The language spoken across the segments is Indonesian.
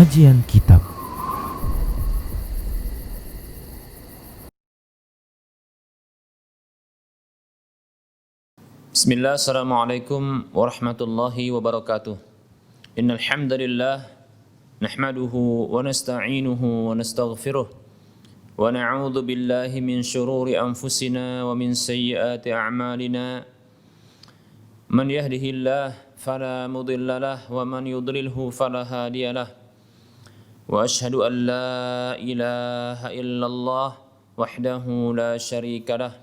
Kajian Kitab. Bismillah, assalamualaikum warahmatullahi wabarakatuh. Innal hamdalillah nahmaduhu wa nasta'inuhu wa nastaghfiruh wa na'udzu billahi min shururi anfusina wa min sayyiati a'malina. Man yahdihillah fala mudilla lahu wa man yudlilhu fala hadiya lahu. Wa ashhadu an la ilaha illallah wahdahu la syarika lahu.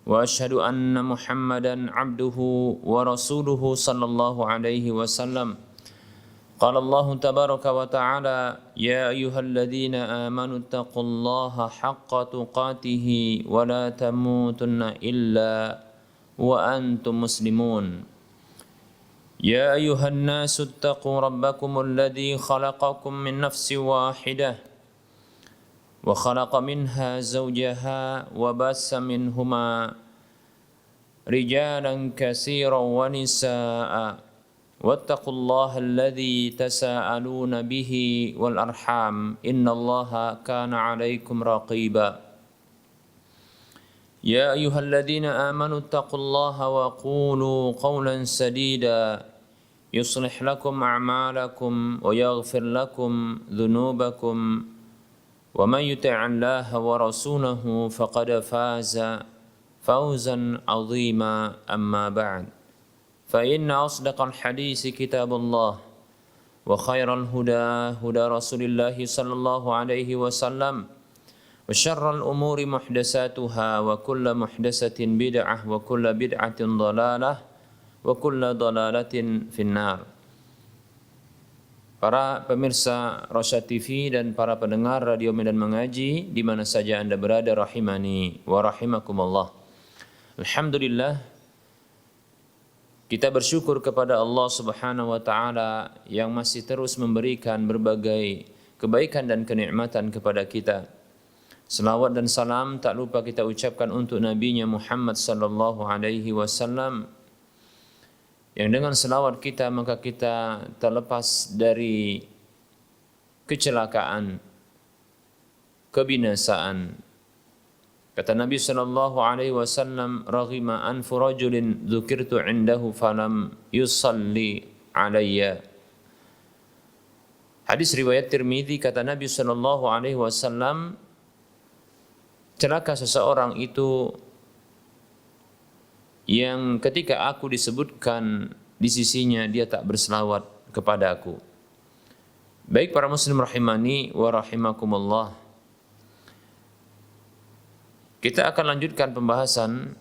وأشهد أن محمدا عبده ورسوله صلى الله عليه وسلم. قال الله تبارك وتعالى: يا أيها الذين آمنوا اتقوا الله حق تقاته ولا تموتن إلا وأنتم مسلمون. يا أيها الناس اتقوا ربكم الذي خلقكم من نفس واحدة وخلق منها زوجها وبث منهما رجالا كثيرا ونساء واتقوا الله الذي تساءلون به والأرحام إن الله كان عليكم رقيبا. يا أيها الذين آمنوا اتقوا الله وقولوا قولا سديدا يصلح لكم أعمالكم ويغفر لكم ذنوبكم ومن يطع الله ورسوله فقد فاز فوزا عظيما. أما بعد فإن أصدق الحديث كتاب الله وخير الهدى هدى رسول الله صلى الله عليه وسلم وشر الأمور محدثاتها وكل محدثة بدعة وكل بدعة ضلالة وكل ضلالة في النار. Para pemirsa Rosyad TV dan para pendengar Radio Medan Mengaji di mana saja Anda berada, rahimani wa rahimakumullah. Alhamdulillah, kita bersyukur kepada Allah Subhanahu wa taala yang masih terus memberikan berbagai kebaikan dan kenikmatan kepada kita. Selawat dan salam tak lupa kita ucapkan untuk nabinya Muhammad sallallahu alaihi wasallam, yang dengan selawat kita maka kita terlepas dari kecelakaan, kebinasaan. Kata Nabi sallallahu alaihi wasallam, "Raghima anfu rajulin dzukirtu 'indahu falam yusalli 'alayya." Hadis riwayat Tirmidzi, kata Nabi sallallahu alaihi wasallam, celaka seseorang itu yang ketika aku disebutkan di sisinya dia tak berselawat kepada aku. Baik para muslim rahimani wa rahimakumullah, kita akan lanjutkan pembahasan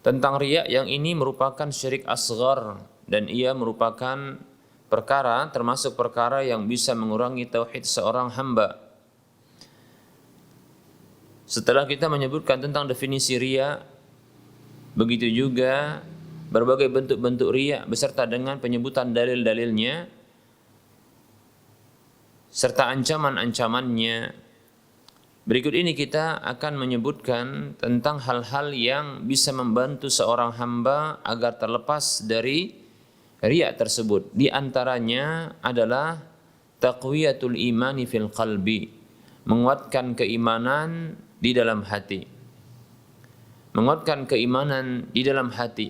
tentang riya yang ini merupakan syirik asghar dan ia merupakan perkara termasuk perkara yang bisa mengurangi tauhid seorang hamba. Setelah kita menyebutkan tentang definisi riya, begitu juga berbagai bentuk-bentuk riya beserta dengan penyebutan dalil-dalilnya serta ancaman-ancamannya. Berikut ini kita akan menyebutkan tentang hal-hal yang bisa membantu seorang hamba agar terlepas dari riya tersebut. Di antaranya adalah taqwiyatul imani fil qalbi, menguatkan keimanan di dalam hati. Menguatkan keimanan di dalam hati.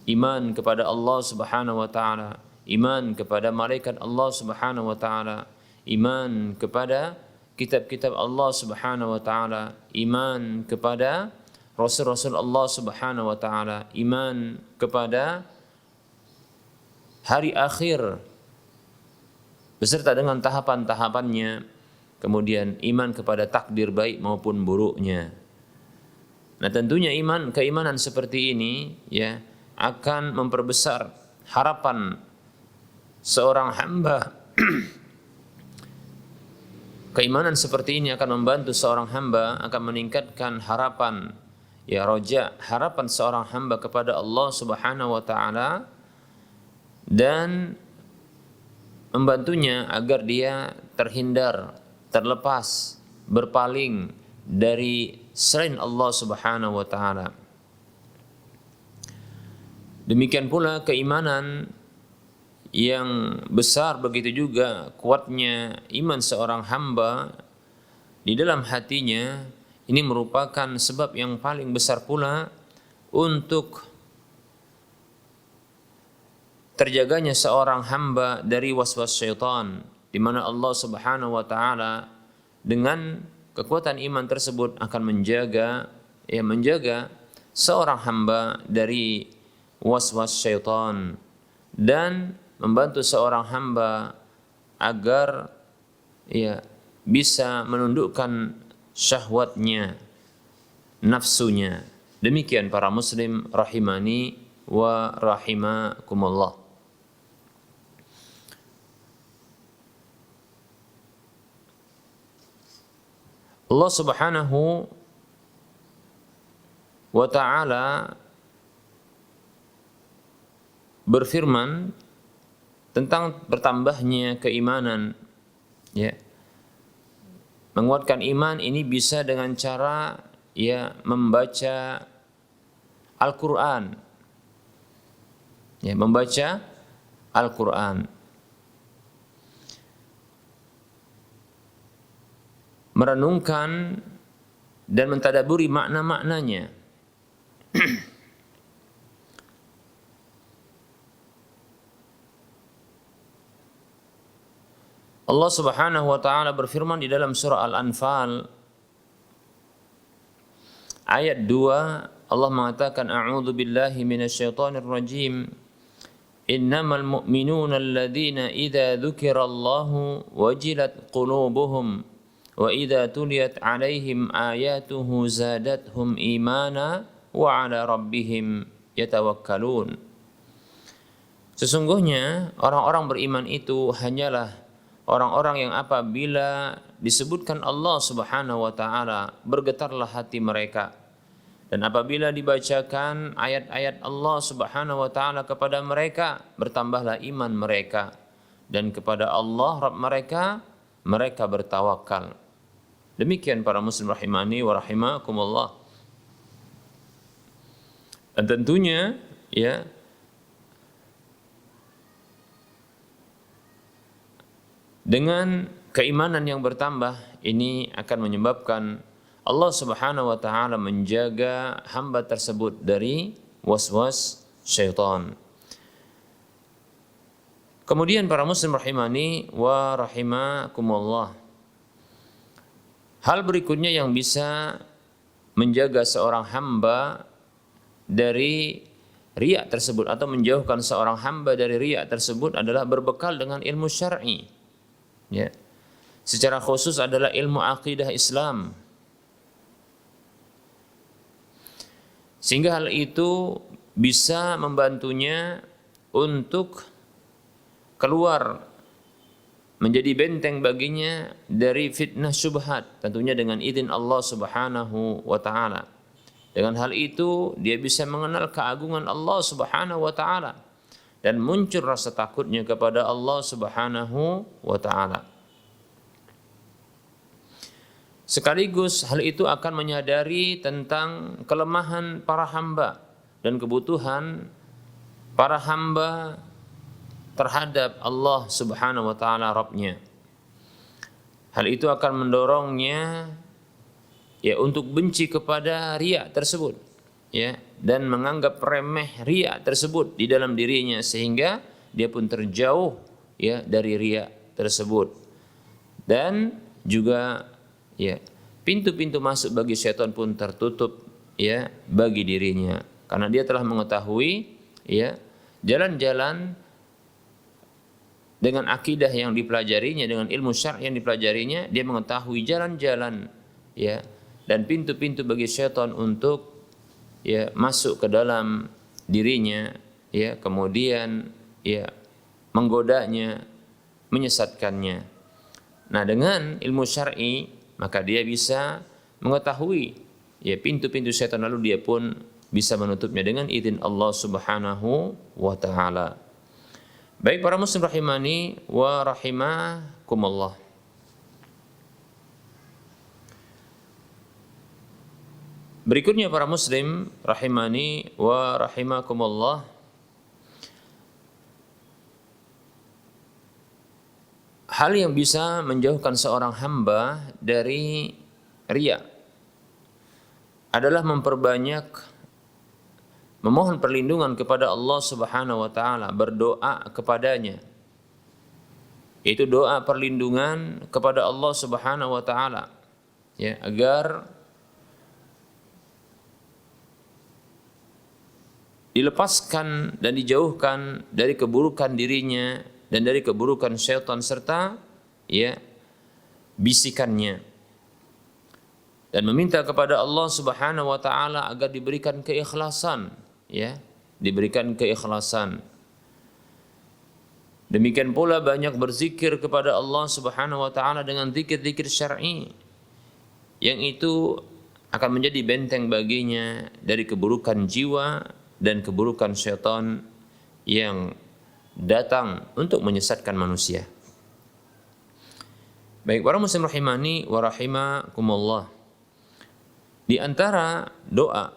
Iman kepada Allah Subhanahu wa taala, iman kepada malaikat Allah Subhanahu wa taala, iman kepada kitab-kitab Allah Subhanahu wa taala, iman kepada rasul-rasul Allah Subhanahu wa taala, iman kepada hari akhir beserta dengan tahapan-tahapannya. Kemudian iman kepada takdir baik maupun buruknya. Nah, tentunya keimanan seperti ini ya akan memperbesar harapan seorang hamba. Keimanan seperti ini akan membantu seorang hamba, akan meningkatkan harapan ya roja, harapan seorang hamba kepada Allah Subhanahu wa taala dan membantunya agar dia terlepas, berpaling dari selain Allah Subhanahu wa taala. Demikian pula keimanan yang besar, begitu juga kuatnya iman seorang hamba di dalam hatinya, ini merupakan sebab yang paling besar pula untuk terjaganya seorang hamba dari waswas syaitan, di mana Allah Subhanahu wa taala dengan kekuatan iman tersebut akan menjaga seorang hamba dari waswas syaitan dan membantu seorang hamba agar bisa menundukkan syahwatnya, nafsunya. Demikian para muslim rahimani wa rahimakumullah. Allah Subhanahu wa ta'ala berfirman tentang bertambahnya keimanan, menguatkan iman ini bisa dengan cara membaca Al-Quran, membaca Al-Quran, merenungkan dan mentadaburi makna-maknanya. Allah Subhanahu wa taala berfirman di dalam surah Al-Anfal ayat 2, Allah mengatakan a'udzu billahi minasyaitonir rajim. Innamal mu'minuna alladzina idza dzukirallahu wajilat qulubuhum wa idza tuliyat 'alaihim ayatuhu zadatuhum imana wa 'ala rabbihim yatawakkalun. Sesungguhnya orang-orang beriman itu hanyalah orang-orang yang apabila disebutkan Allah Subhanahu wa taala bergetarlah hati mereka, dan apabila dibacakan ayat-ayat Allah Subhanahu wa taala kepada mereka bertambahlah iman mereka, dan kepada Allah Rabb mereka bertawakal. Demikian para muslim rahimani wa rahimakumullah. Dan tentunya dengan keimanan yang bertambah ini akan menyebabkan Allah Subhanahu wa taala menjaga hamba tersebut dari waswas syaitan. Kemudian para muslim rahimani wa rahimakumullah, hal berikutnya yang bisa menjaga seorang hamba dari riya tersebut atau menjauhkan seorang hamba dari riya tersebut adalah berbekal dengan ilmu syar'i. Secara khusus adalah ilmu akidah Islam, sehingga hal itu bisa membantunya untuk keluar menjadi benteng baginya dari fitnah syubhat, tentunya dengan izin Allah Subhanahu wa taala. Dengan hal itu dia bisa mengenal keagungan Allah Subhanahu wa taala dan muncul rasa takutnya kepada Allah Subhanahu wa taala. Sekaligus hal itu akan menyadari tentang kelemahan para hamba dan kebutuhan para hamba terhadap Allah Subhanahu wa taala Rabb-nya. Hal itu akan mendorongnya untuk benci kepada riya tersebut, dan menganggap remeh riya tersebut di dalam dirinya, sehingga dia pun terjauh dari riya tersebut. Dan juga pintu-pintu masuk bagi syaitan pun tertutup bagi dirinya, karena dia telah mengetahui jalan-jalan dengan akidah yang dipelajarinya, dengan ilmu syar'i yang dipelajarinya, dia mengetahui jalan-jalan dan pintu-pintu bagi syaitan untuk masuk ke dalam dirinya, kemudian menggodanya, menyesatkannya. Nah, dengan ilmu syar'i maka dia bisa mengetahui pintu-pintu syaitan, lalu dia pun bisa menutupnya dengan izin Allah Subhanahu wa taala. Baik para muslim rahimani wa rahimakumullah. Berikutnya para muslim rahimani wa rahimakumullah, hal yang bisa menjauhkan seorang hamba dari riya adalah memperbanyak memohon perlindungan kepada Allah Subhanahu wa taala, berdoa kepadanya. Itu doa perlindungan kepada Allah Subhanahu wa taala, ya, agar dilepaskan dan dijauhkan dari keburukan dirinya dan dari keburukan syaitan serta ya bisikannya, dan meminta kepada Allah Subhanahu wa taala agar diberikan keikhlasan, ya, diberikan keikhlasan. Demikian pula banyak berzikir kepada Allah Subhanahu wa taala dengan zikir-zikir syar'i yang itu akan menjadi benteng baginya dari keburukan jiwa dan keburukan syaitan yang datang untuk menyesatkan manusia. Baik, para muslim rahimani wa rahimakumullah. Di antara doa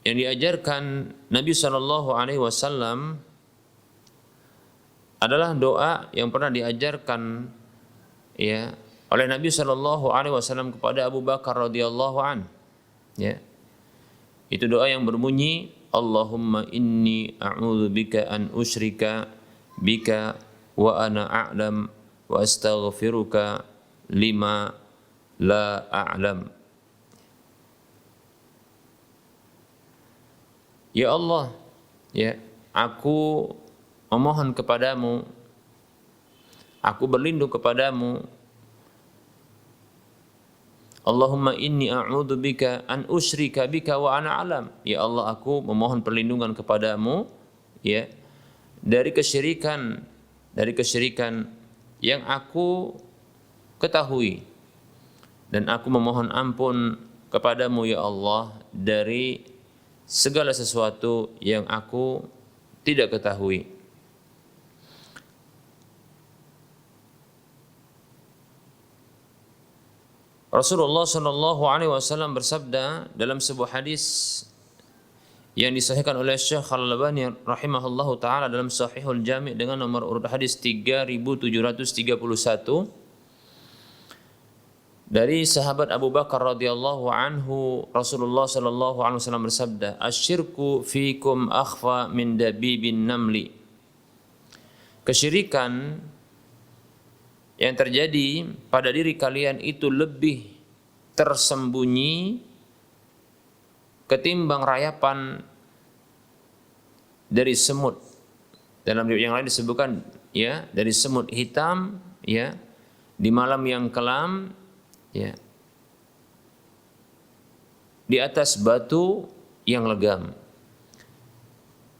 yang diajarkan Nabi SAW adalah doa yang pernah diajarkan ya oleh Nabi SAW kepada Abu Bakar radhiyallahu an. Ya. Itu doa yang berbunyi, Allahumma inni a'udzubika an usyrika bika wa ana a'lam wa astaghfiruka lima la a'lam. Ya Allah, ya, aku memohon kepadamu, aku berlindung kepadamu. Allahumma inni a'udzubika an usyrika bika wa ana alam. Ya Allah, aku memohon perlindungan kepadamu, ya, dari kesyirikan yang aku ketahui, dan aku memohon ampun kepadamu ya Allah dari segala sesuatu yang aku tidak ketahui. Rasulullah sallallahu alaihi wasallam bersabda dalam sebuah hadis yang disahihkan oleh Syekh Al-Albani rahimahullahu taala dalam Sahihul Jami' dengan nomor urut hadis 3731, dari sahabat Abu Bakar radhiyallahu anhu, Rasulullah sallallahu alaihi wasallam bersabda, "Asyirku fikum akhfa min dabibin namli." Kesyirikan yang terjadi pada diri kalian itu lebih tersembunyi ketimbang rayapan dari semut. Dalam riwayat yang lain disebutkan ya dari semut hitam ya di malam yang kelam ya di atas batu yang legam.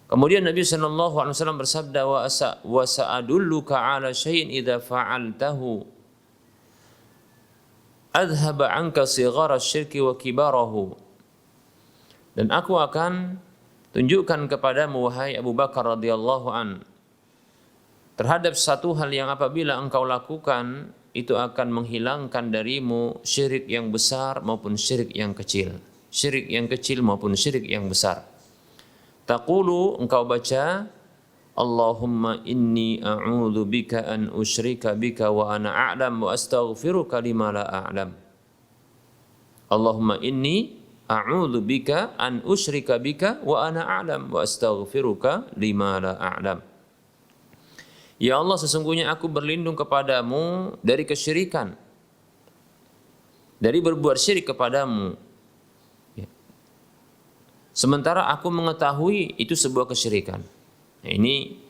Kemudian Nabi SAW bersabda, wa sa'adulluka ala syai'in idza fa'altahu adhaba anka sighara syirki wa kibarahu. Dan aku akan tunjukkan kepadamu wahai Abu Bakar radhiyallahu an terhadap satu hal yang apabila engkau lakukan itu akan menghilangkan darimu syirik yang besar maupun syirik yang kecil. Syirik yang kecil maupun syirik yang besar. Taqulu, engkau baca, Allahumma inni a'udzu bika an usyrika bika wa ana a'lam wa astaghfiruka lima la a'lam. Allahumma inni a'udzu bika an usyrika bika wa ana a'lam wa astaghfiruka lima la a'lam. Ya Allah, sesungguhnya aku berlindung kepadamu dari kesyirikan, dari berbuat syirik kepadamu, sementara aku mengetahui itu sebuah kesyirikan. Nah, ini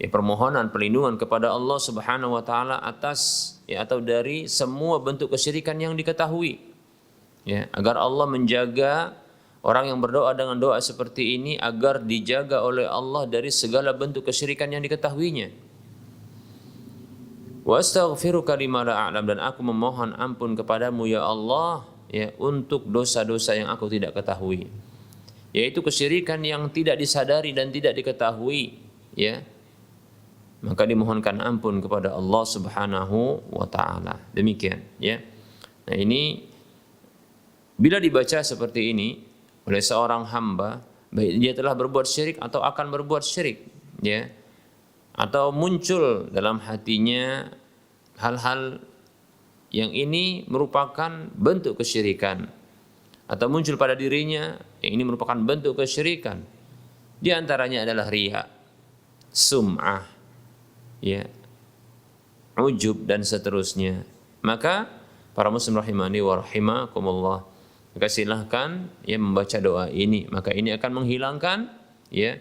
ya, permohonan perlindungan kepada Allah Subhanahu wa taala atas ya atau dari semua bentuk kesyirikan yang diketahui. Ya, agar Allah menjaga orang yang berdoa dengan doa seperti ini agar dijaga oleh Allah dari segala bentuk kesyirikan yang diketahuinya. Wa astaghfiruka lima la a'lam, dan aku memohon ampun kepadamu ya Allah ya untuk dosa-dosa yang aku tidak ketahui. Yaitu kesyirikan yang tidak disadari dan tidak diketahui, ya, maka dimohonkan ampun kepada Allah Subhanahu wa taala. Demikian, ya. Nah, ini bila dibaca seperti ini oleh seorang hamba, baik dia telah berbuat syirik atau akan berbuat syirik, ya, atau muncul dalam hatinya hal-hal yang ini merupakan bentuk kesyirikan, atau muncul pada dirinya yang ini merupakan bentuk kesyirikan. Di antaranya adalah riya, sum'ah, ya, ujub dan seterusnya. Maka para muslim rahimani wa rahimakumullah, maka silahkan ya membaca doa ini, maka ini akan menghilangkan ya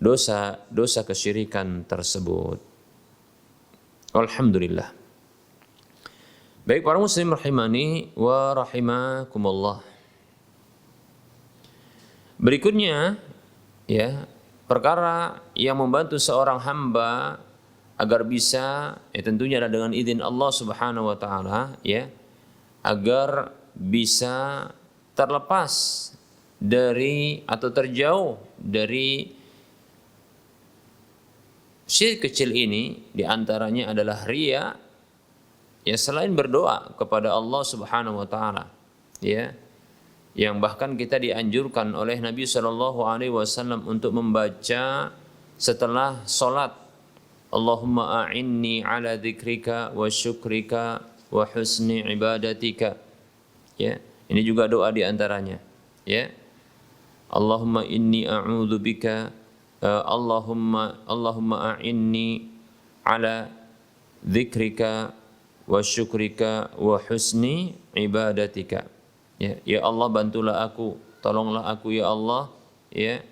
dosa kesyirikan tersebut. Alhamdulillah. Baik para muslim rahimani wa rahimakumullah. Berikutnya ya, perkara yang membantu seorang hamba agar bisa ya tentunya adalah dengan izin Allah Subhanahu wa taala ya, agar bisa terlepas dari atau terjauh dari syirik kecil ini, di antaranya adalah riya. Ya, selain berdoa kepada Allah Subhanahu wa taala ya, yang bahkan kita dianjurkan oleh Nabi sallallahu alaihi wasallam untuk membaca setelah salat, Allahumma a'inni ala dzikrika wa syukrika wa husni ibadatika. Ya, ini juga doa di antaranya ya. Allahumma inni a'udzubika Allahumma a'inni ala dzikrika wa syukrika wa husni ibadatika. Ya, ya Allah bantulah aku, tolonglah aku ya Allah ya,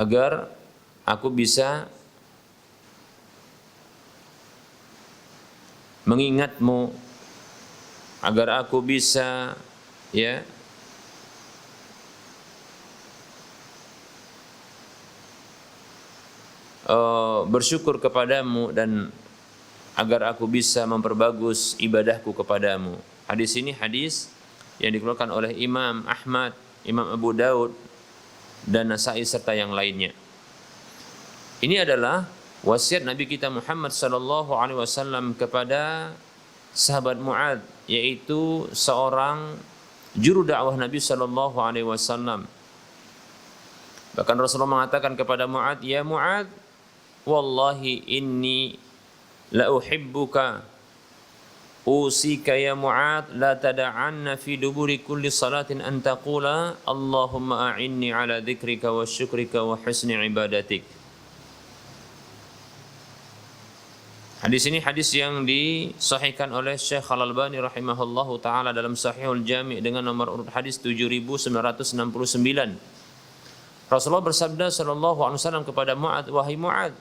agar aku bisa mengingatmu, agar aku bisa ya bersyukur kepadamu, dan agar aku bisa memperbagus ibadahku kepadamu. Hadis ini hadis yang dikeluarkan oleh Imam Ahmad, Imam Abu Daud, dan Nasai serta yang lainnya. Ini adalah wasiat Nabi kita Muhammad sallallahu alaihi wasallam kepada sahabat Mu'adz, yaitu seorang juru dakwah Nabi sallallahu alaihi wasallam. Bahkan Rasulullah mengatakan kepada Mu'adz, "Ya Mu'adz, wallahi inni la uhibbuka usika ya Mu'adz la tada'anna fi duburi kulli salatin an taqula Allahumma a'inni ala dzikrika wa syukrika wa husni ibadatik." Hadis ini hadis yang disahihkan oleh Syekh Al-Albani rahimahullahu taala dalam Sahihul Jami' dengan nomor urut hadis 7969. Rasulullah bersabda sallallahu alaihi wasallam kepada Mu'adz, "Wahai Mu'adz,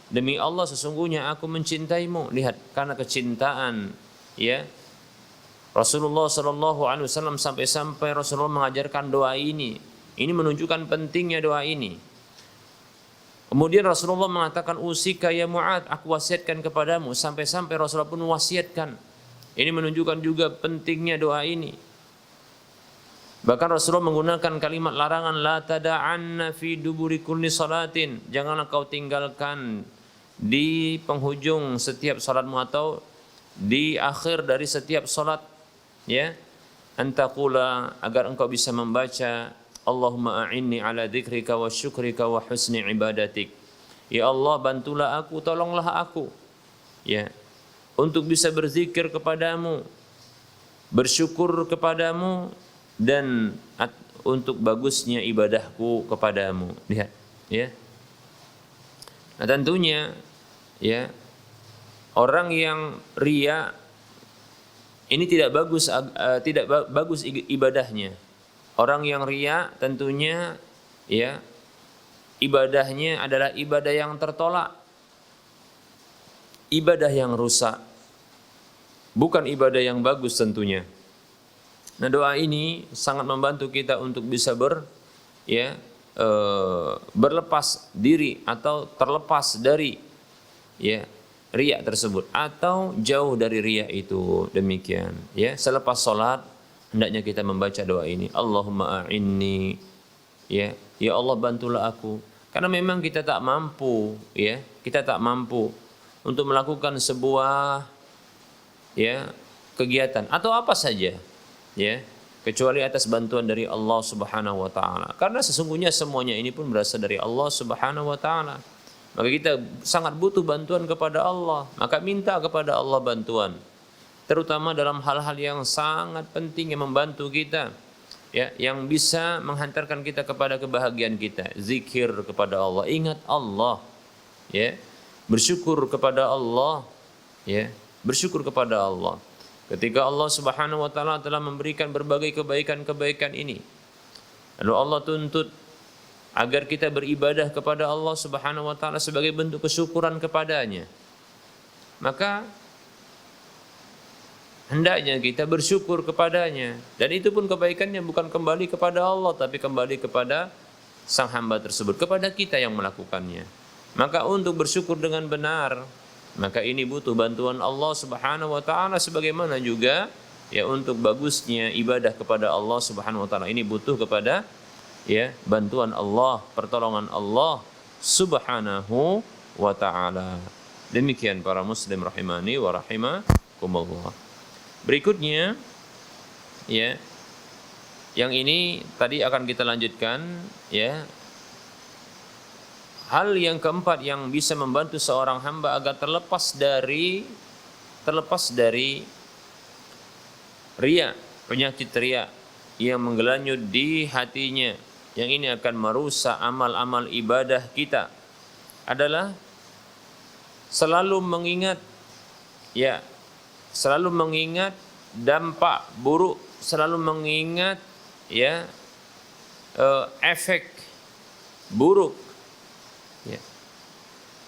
demi Allah sesungguhnya aku mencintaimu." Lihat, karena kecintaan ya Rasulullah sallallahu alaihi wasallam sampai-sampai Rasulullah mengajarkan doa ini. Ini menunjukkan pentingnya doa ini. Kemudian Rasulullah mengatakan, "Usika ya Mu'adz, aku wasiatkan kepadamu." Sampai-sampai Rasulullah pun wasiatkan. Ini menunjukkan juga pentingnya doa ini. Bahkan Rasulullah menggunakan kalimat larangan, "La tada'anna fi duburi kulli salatin." Janganlah kau tinggalkan di penghujung setiap salatmu atau di akhir dari setiap salat ya, antaqula, agar engkau bisa membaca, Allahumma a'inni ala dzikrika wa syukrika wa husni ibadatik. Ya Allah bantulah aku, tolonglah aku ya, untuk bisa berzikir kepadamu, bersyukur kepadamu, dan untuk bagusnya ibadahku kepadamu. Lihat ya. Nah tentunya ya, orang yang riya ini tidak bagus ibadahnya. Orang yang riya tentunya ya ibadahnya adalah ibadah yang tertolak, ibadah yang rusak, bukan ibadah yang bagus tentunya. Nah doa ini sangat membantu kita untuk bisa berlepas diri atau terlepas dari ya riya tersebut, atau jauh dari riya itu. Demikian ya, selepas salat hendaknya kita membaca doa ini, Allahumma a'inni ya, ya Allah bantulah aku. Karena memang kita tak mampu ya, kita tak mampu untuk melakukan sebuah ya kegiatan atau apa saja ya, kecuali atas bantuan dari Allah Subhanahu wa taala. Karena sesungguhnya semuanya ini pun berasal dari Allah Subhanahu wa taala. maka kita sangat butuh bantuan kepada Allah. Maka minta kepada Allah bantuan, terutama dalam hal-hal yang sangat penting yang membantu kita, ya, yang bisa menghantarkan kita kepada kebahagiaan kita. Zikir kepada Allah, ingat Allah, ya, bersyukur kepada Allah, ya, bersyukur kepada Allah. Ketika Allah Subhanahu wa taala telah memberikan berbagai kebaikan-kebaikan ini, lalu Allah tuntut agar kita beribadah kepada Allah Subhanahu wa taala sebagai bentuk kesyukuran kepadanya. Maka hendaknya kita bersyukur kepadanya, dan itu pun kebaikannya bukan kembali kepada Allah tapi kembali kepada sang hamba tersebut, kepada kita yang melakukannya. Maka untuk bersyukur dengan benar, maka ini butuh bantuan Allah Subhanahu wa taala, sebagaimana juga ya untuk bagusnya ibadah kepada Allah Subhanahu wa taala ini butuh kepada ya bantuan Allah, pertolongan Allah Subhanahu wa taala. Demikian para muslim rahimani wa rahimakumullah. Berikutnya ya, yang ini tadi akan kita lanjutkan ya. Hal yang keempat yang bisa membantu seorang hamba agar terlepas dari riya, penyakit riya yang menggelanyut di hatinya, yang ini akan merusak amal-amal ibadah kita, adalah selalu mengingat dampak buruk, selalu mengingat ya efek buruk, ya,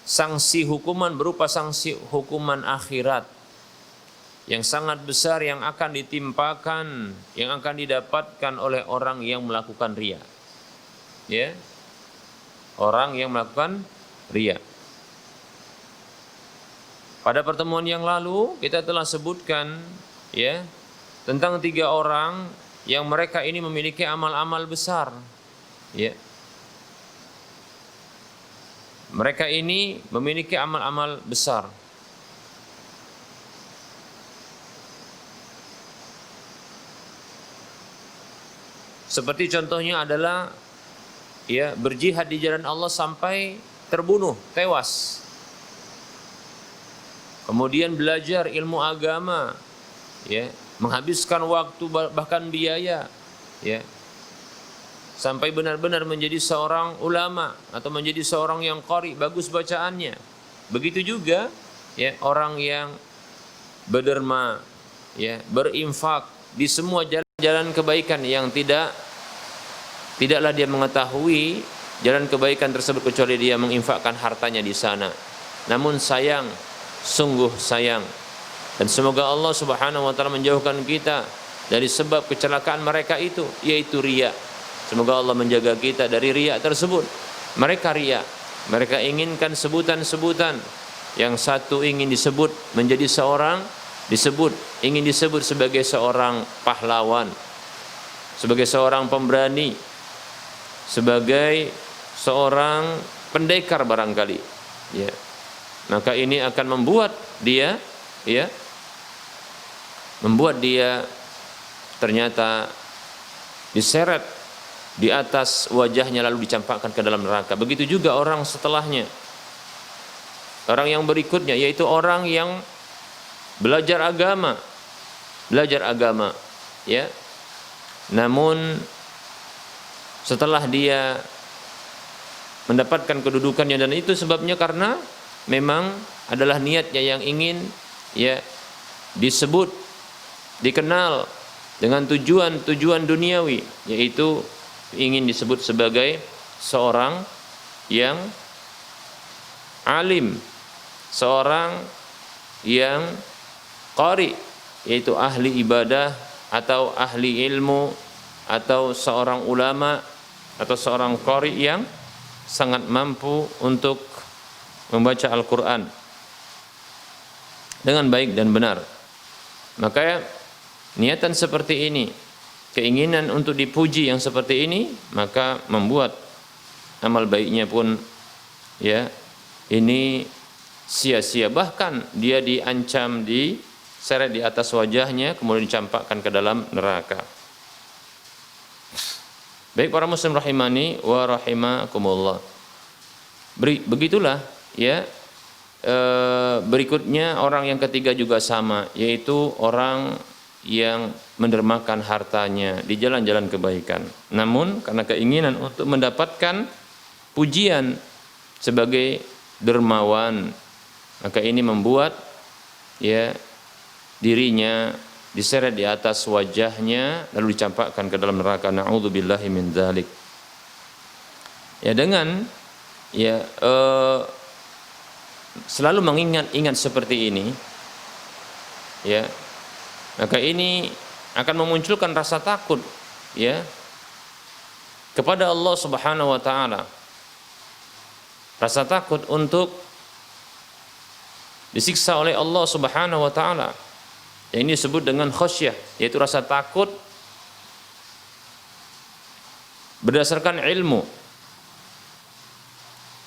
sanksi hukuman berupa sanksi hukuman akhirat yang sangat besar yang akan ditimpakan, yang akan didapatkan oleh orang yang melakukan riya, ya, orang yang melakukan riya. Pada pertemuan yang lalu kita telah sebutkan ya tentang 3 orang yang mereka ini memiliki amal-amal besar, ya. Mereka ini memiliki amal-amal besar. Seperti contohnya adalah ya berjihad di jalan Allah sampai terbunuh, tewas. Kemudian belajar ilmu agama, ya, menghabiskan waktu bahkan biaya, ya, sampai benar-benar menjadi seorang ulama atau menjadi seorang yang qari, bagus bacaannya. Begitu juga ya orang yang berderma, ya, berinfak di semua jalan kebaikan yang tidaklah dia mengetahui jalan kebaikan tersebut kecuali dia menginfakkan hartanya di sana. Namun sayang, sungguh sayang, dan semoga Allah Subhanahu wa taala menjauhkan kita dari sebab kecelakaan mereka itu, yaitu riya. Semoga Allah menjaga kita dari riya tersebut. Mereka riya, mereka inginkan sebutan-sebutan. Yang satu ingin disebut menjadi ingin disebut sebagai seorang pahlawan, sebagai seorang pemberani, sebagai seorang pendekar barangkali, ya. Maka ini akan membuat dia ternyata diseret di atas wajahnya lalu dicampakkan ke dalam neraka. Begitu juga orang setelahnya, orang yang berikutnya, yaitu orang yang belajar agama, ya. Namun setelah dia mendapatkan kedudukannya, dan itu sebabnya karena memang adalah niatnya yang ingin ya disebut, dikenal dengan tujuan duniawi, yaitu ingin disebut sebagai seorang yang alim, seorang yang qari, yaitu ahli ibadah atau ahli ilmu, atau seorang ulama atau seorang qari yang sangat mampu untuk membaca Al-Quran dengan baik dan benar. Maka niatan seperti ini, keinginan untuk dipuji yang seperti ini, maka membuat amal baiknya pun ya ini sia-sia. Bahkan dia diancam, diseret di atas wajahnya, kemudian dicampakkan ke dalam neraka. Baik para muslim rahimani wa rahimakumullah. Begitulah ya. Berikutnya orang yang ketiga juga sama, yaitu orang yang mendermakan hartanya di jalan-jalan kebaikan. Namun karena keinginan untuk mendapatkan pujian sebagai dermawan, maka ini membuat ya dirinya diseret di atas wajahnya lalu dicampakkan ke dalam neraka. Na'udzubillahi min dzalik. Ya dengan ya selalu mengingat seperti ini ya, maka ini akan memunculkan rasa takut ya kepada Allah Subhanahu wa taala. Rasa takut untuk disiksa oleh Allah Subhanahu wa taala. Yang ini disebut dengan khasyah, yaitu rasa takut berdasarkan ilmu.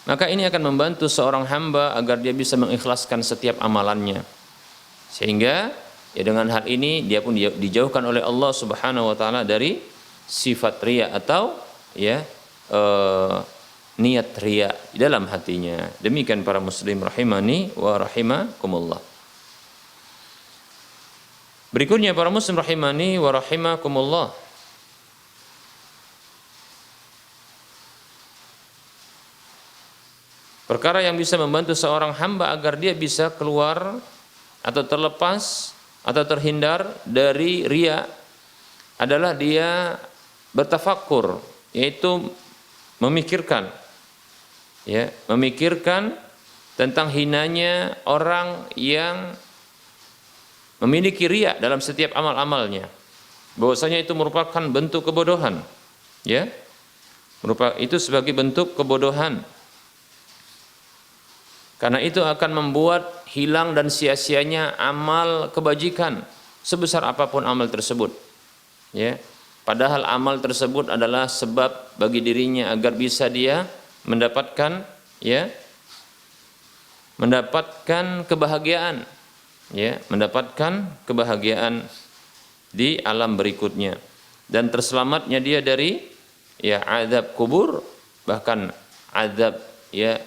Maka ini akan membantu seorang hamba agar dia bisa mengikhlaskan setiap amalannya. Sehingga ya dengan hal ini dia pun dijauhkan oleh Allah Subhanahu wa taala dari sifat riya atau ya niat riya di dalam hatinya. Demikian para muslim rahimani wa rahimakumullah. Berikutnya para muslim rahimani wa rahimakumullah. Perkara yang bisa membantu seorang hamba agar dia bisa keluar atau terlepas atau terhindar dari riya adalah dia bertafakkur, yaitu memikirkan ya, memikirkan tentang hinanya orang yang memiliki riya dalam setiap amal-amalnya. Bahwasanya itu merupakan bentuk kebodohan, ya. Itu sebagai bentuk kebodohan. Karena itu akan membuat hilang dan sia-sianya amal kebajikan sebesar apapun amal tersebut. Ya. Padahal amal tersebut adalah sebab bagi dirinya agar bisa dia mendapatkan ya, mendapatkan kebahagiaan, ya, mendapatkan kebahagiaan di alam berikutnya dan terselamatnya dia dari ya azab kubur, bahkan azab ya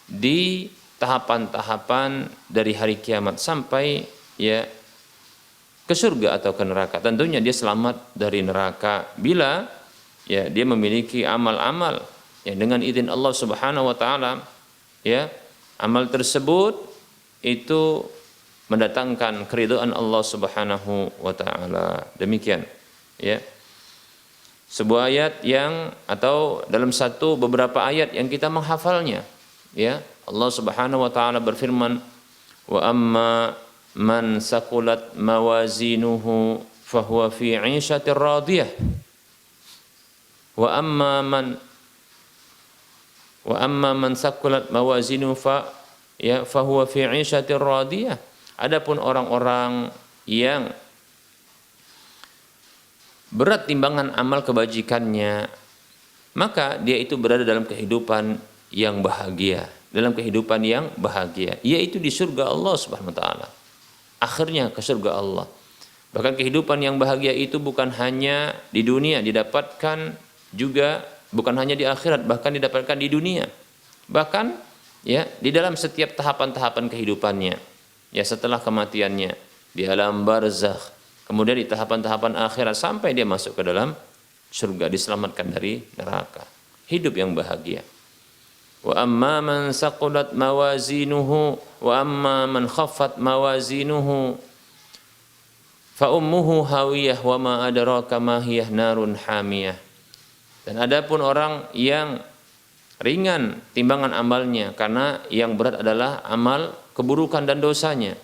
di tahapan-tahapan dari hari kiamat sampai ya ke surga atau ke neraka. Tentunya dia selamat dari neraka bila ya dia memiliki amal-amal ya dengan izin Allah Subhanahu wa taala, ya amal tersebut itu mendatangkan keridhaan Allah Subhanahu wa taala. Demikian ya. Sebuah ayat yang atau dalam beberapa ayat yang kita menghafalnya, ya Allah Subhanahu wa taala berfirman, wa amma man saqulat mawazinuhu fahuwa fi 'ishatir radiyah wa amma man saqulat mawazinuhu fahuwa fi 'ishatir radiyah. Adapun orang-orang yang berat timbangan amal kebajikannya, maka dia itu berada dalam kehidupan yang bahagia, yaitu di surga Allah Subhanahu wa taala. Akhirnya ke surga Allah. Bahkan kehidupan yang bahagia itu bukan hanya di dunia didapatkan, juga bukan hanya di akhirat, bahkan didapatkan di dunia. Bahkan ya di dalam setiap tahapan-tahapan kehidupannya. Ya setelah kematiannya, di alam barzakh, kemudian di tahapan-tahapan akhirat sampai dia masuk ke dalam surga, diselamatkan dari neraka. Hidup yang bahagia. Wa amma man saqulat mawazinuhu wa amma man khaffat mawazinuhu fa ummuhu hawiyah wa ma adraka ma hiyah narun hamiyah. Dan adapun orang yang ringan timbangan amalnya karena yang berat adalah amal keburukan dan dosanya,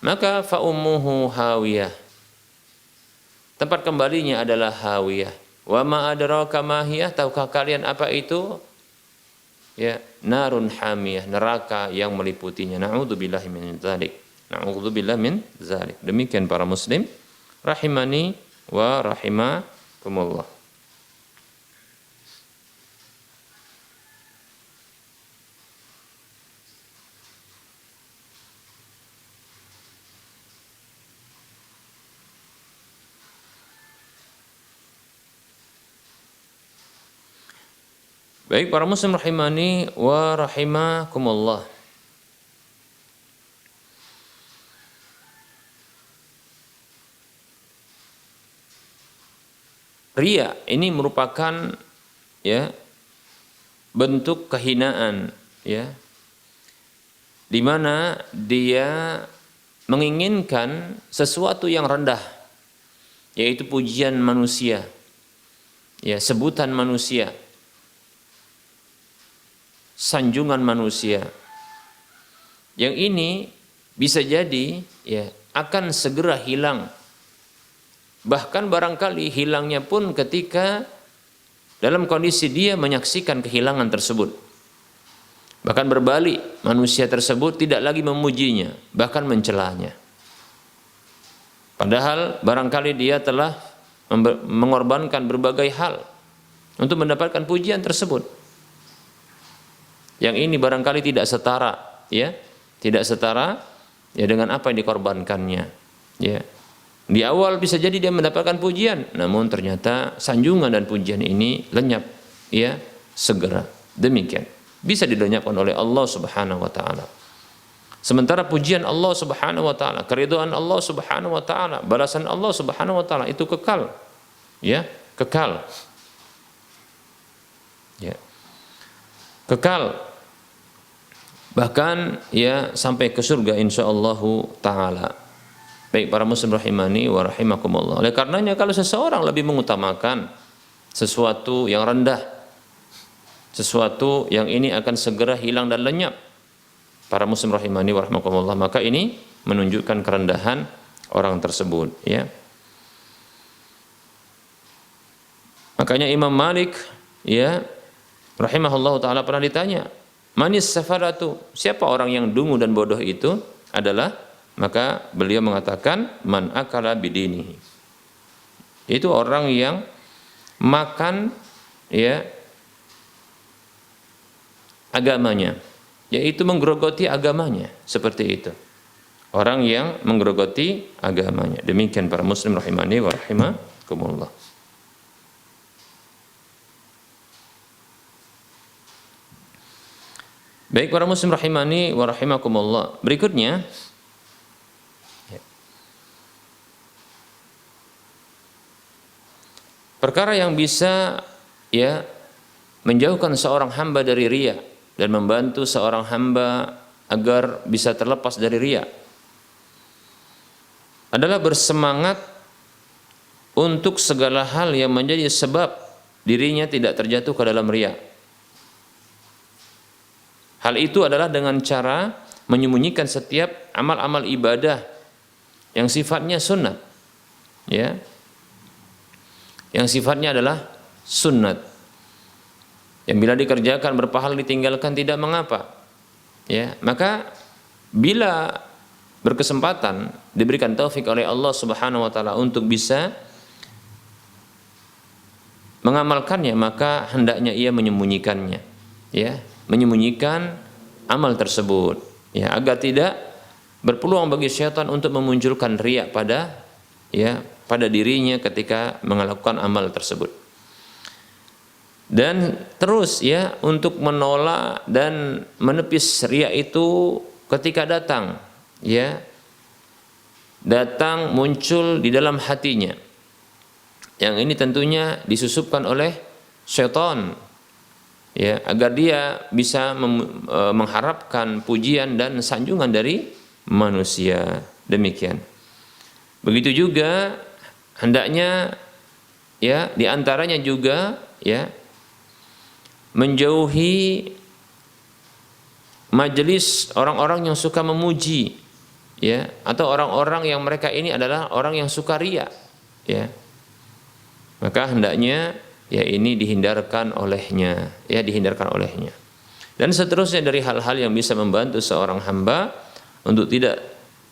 maka fa ummuhu hawiyah, tempat kembalinya adalah hawiyah. Wa ma adraka ma hiyah, tahukah kalian apa itu? Ya, narun hamiyah, neraka yang meliputinya. Na'udzubillahi min dzalik. Na'udzubillahi min dzalik. Demikian para muslim rahimani wa rahimakumullah. Baik para muslim rahimani wa rahimakumullah. Riya ini merupakan ya bentuk kehinaan ya, di mana dia menginginkan sesuatu yang rendah, yaitu pujian manusia, ya sebutan manusia, sanjungan manusia. Yang ini bisa jadi ya akan segera hilang. Bahkan barangkali hilangnya pun ketika dalam kondisi dia menyaksikan kehilangan tersebut. Bahkan berbalik, manusia tersebut tidak lagi memujinya, bahkan mencelanya. Padahal barangkali dia telah mengorbankan berbagai hal untuk mendapatkan pujian tersebut. Yang ini barangkali tidak setara, ya, tidak setara ya dengan apa yang dikorbankannya, ya. Di awal bisa jadi dia mendapatkan pujian, namun ternyata sanjungan dan pujian ini lenyap, ya, segera. Demikian bisa dilenyapkan oleh Allah Subhanahu wa taala. Sementara pujian Allah Subhanahu wa taala, keridhaan Allah Subhanahu wa taala, balasan Allah Subhanahu wa taala itu kekal. Ya, kekal. Ya. Kekal. Bahkan ya sampai ke surga insyaallah taala. Baik para muslim rahimani wa rahimakumullah. Oleh karenanya kalau seseorang lebih mengutamakan sesuatu yang rendah, sesuatu yang ini akan segera hilang dan lenyap, para muslim rahimani wa rahimakumullah, maka ini menunjukkan kerendahan orang tersebut, ya. Makanya Imam Malik ya rahimahullah taala pernah ditanya, manis safaratu, siapa orang yang dungu dan bodoh itu adalah, maka beliau mengatakan man akala bidinihi, itu orang yang makan ya agamanya, yaitu menggerogoti agamanya, seperti itu, orang yang menggerogoti agamanya. Demikian para muslim rahimani wa rahimakumullah. Baik para muslim rahimani wa rahimakumullah, berikutnya perkara yang bisa ya menjauhkan seorang hamba dari riya dan membantu seorang hamba agar bisa terlepas dari riya adalah bersemangat untuk segala hal yang menjadi sebab dirinya tidak terjatuh ke dalam riya. Hal itu adalah dengan cara menyembunyikan setiap amal-amal ibadah yang sifatnya sunnat, ya, yang sifatnya adalah sunnat, yang bila dikerjakan berpahala, ditinggalkan tidak mengapa, ya. Maka bila berkesempatan diberikan taufik oleh Allah Subhanahu wa taala untuk bisa mengamalkannya, maka hendaknya ia menyembunyikannya, ya, menyembunyikan amal tersebut, ya, agar tidak berpeluang bagi syaitan untuk memunculkan riya pada dirinya ketika melakukan amal tersebut. Dan terus ya untuk menolak dan menepis riya itu ketika datang, ya, datang muncul di dalam hatinya. Yang ini tentunya disusupkan oleh syaitan, ya, agar dia bisa mengharapkan pujian dan sanjungan dari manusia. Demikian. Begitu juga hendaknya ya diantaranya juga ya menjauhi majelis orang-orang yang suka memuji, ya, atau orang-orang yang mereka ini adalah orang yang suka riya, ya. Maka hendaknya ya ini dihindarkan olehnya, ya, dihindarkan olehnya. Dan seterusnya dari hal-hal yang bisa membantu seorang hamba untuk tidak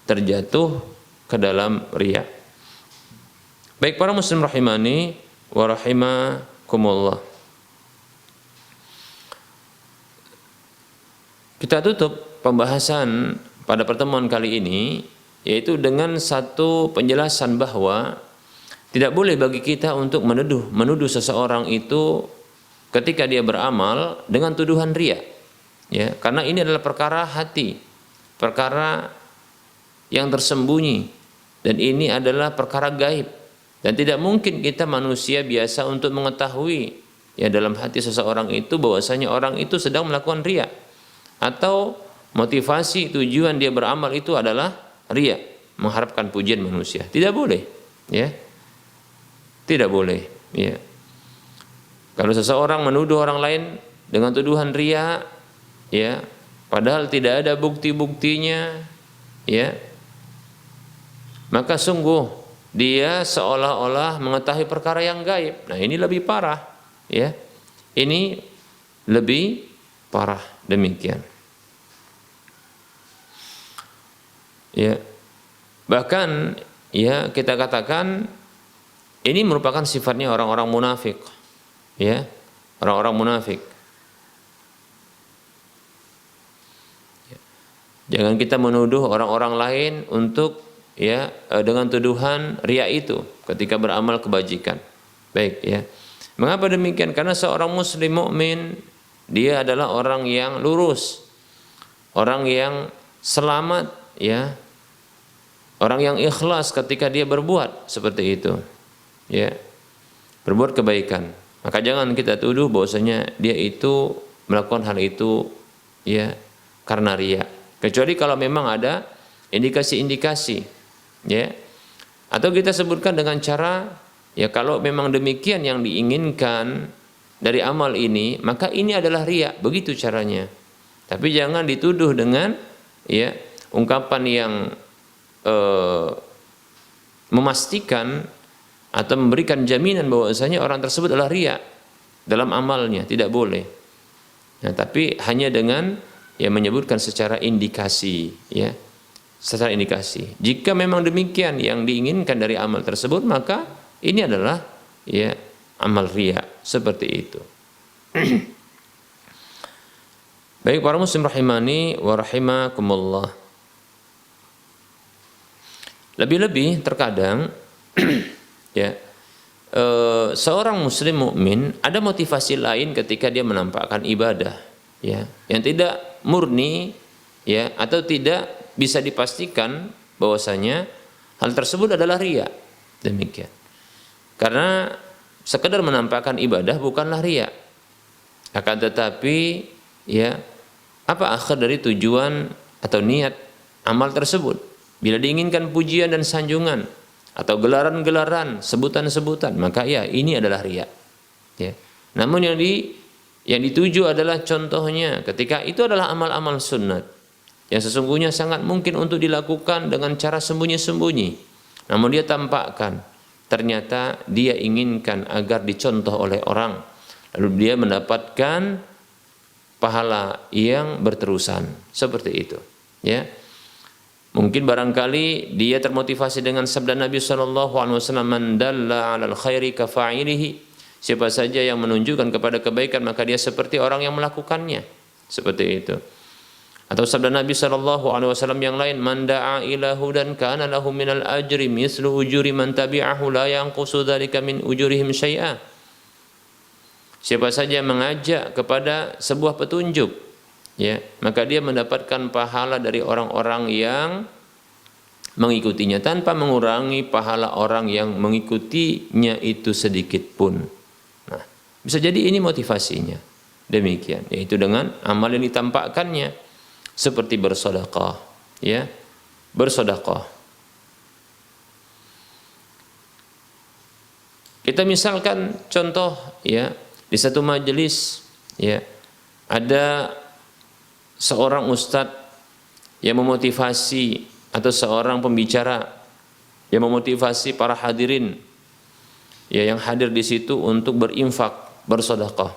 terjatuh ke dalam riya. Baik para muslim rahimani wa rahimakumullah. Kita tutup pembahasan pada pertemuan kali ini yaitu dengan satu penjelasan bahwa tidak boleh bagi kita untuk menuduh seseorang itu ketika dia beramal dengan tuduhan riya. Ya, karena ini adalah perkara hati, perkara yang tersembunyi, dan ini adalah perkara gaib, dan tidak mungkin kita manusia biasa untuk mengetahui ya dalam hati seseorang itu bahwasanya orang itu sedang melakukan riya atau motivasi tujuan dia beramal itu adalah riya, mengharapkan pujian manusia. Tidak boleh, ya. Tidak boleh, ya. Kalau seseorang menuduh orang lain dengan tuduhan riya, ya, padahal tidak ada bukti-buktinya, ya, maka sungguh dia seolah-olah mengetahui perkara yang gaib. Nah, ini lebih parah, ya. Ini lebih parah demikian. Ya. Bahkan ya kita katakan ini merupakan sifatnya orang-orang munafik. Ya, orang-orang munafik. Ya. Jangan kita menuduh orang-orang lain untuk ya dengan tuduhan riya itu ketika beramal kebajikan. Baik, ya. Mengapa demikian? Karena seorang muslim mukmin dia adalah orang yang lurus, orang yang selamat, ya. Orang yang ikhlas ketika dia berbuat seperti itu. Ya. Berbuat kebaikan. Maka jangan kita tuduh bahwasanya dia itu melakukan hal itu ya karena riya. Kecuali kalau memang ada indikasi-indikasi, ya. Atau kita sebutkan dengan cara ya kalau memang demikian yang diinginkan dari amal ini, maka ini adalah riya, begitu caranya. Tapi jangan dituduh dengan ya ungkapan yang memastikan atau memberikan jaminan bahwasanya orang tersebut adalah riya dalam amalnya, tidak boleh. Nah, tapi hanya dengan ya menyebutkan secara indikasi, ya. Secara indikasi. Jika memang demikian yang diinginkan dari amal tersebut, maka ini adalah ya amal riya, seperti itu. Baik para muslim rahimani wa rahimakumullah. Lebih-lebih terkadang ya, seorang muslim mukmin ada motivasi lain ketika dia menampakkan ibadah, ya, yang tidak murni, ya, atau tidak bisa dipastikan bahwasanya hal tersebut adalah riya. Demikian. Karena sekedar menampakkan ibadah bukanlah riya. Akan tetapi, ya, apa akhir dari tujuan atau niat amal tersebut? Bila diinginkan pujian dan sanjungan atau gelaran-gelaran, sebutan-sebutan, maka ya ini adalah riya. Ya. Namun yang dituju adalah contohnya ketika itu adalah amal-amal sunnat yang sesungguhnya sangat mungkin untuk dilakukan dengan cara sembunyi-sembunyi. Namun dia tampakkan, ternyata dia inginkan agar dicontoh oleh orang, lalu dia mendapatkan pahala yang berterusan, seperti itu. Ya. Mungkin barangkali dia termotivasi dengan sabda Nabi SAW, "Man dalla 'alal khairi kafa'ilihi." Siapa saja yang menunjukkan kepada kebaikan maka dia seperti orang yang melakukannya. Seperti itu. Atau sabda Nabi SAW yang lain, "Man da'a ila hudan kana lahu minal ajri mislu ujuri man tabi'ahu la yanqusu dzalika min ujurihim syai'a." Siapa saja yang mengajak kepada sebuah petunjuk, ya, maka dia mendapatkan pahala dari orang-orang yang mengikutinya tanpa mengurangi pahala orang yang mengikutinya itu sedikit pun. Nah, bisa jadi ini motivasinya. Demikian, yaitu dengan amal yang ditampakkannya seperti bersedekah, ya. Bersedekah. Kita misalkan contoh, ya, di satu majelis, ya, ada seorang ustadz yang memotivasi atau seorang pembicara yang memotivasi para hadirin, ya, yang hadir di situ untuk berinfak, bersedekah.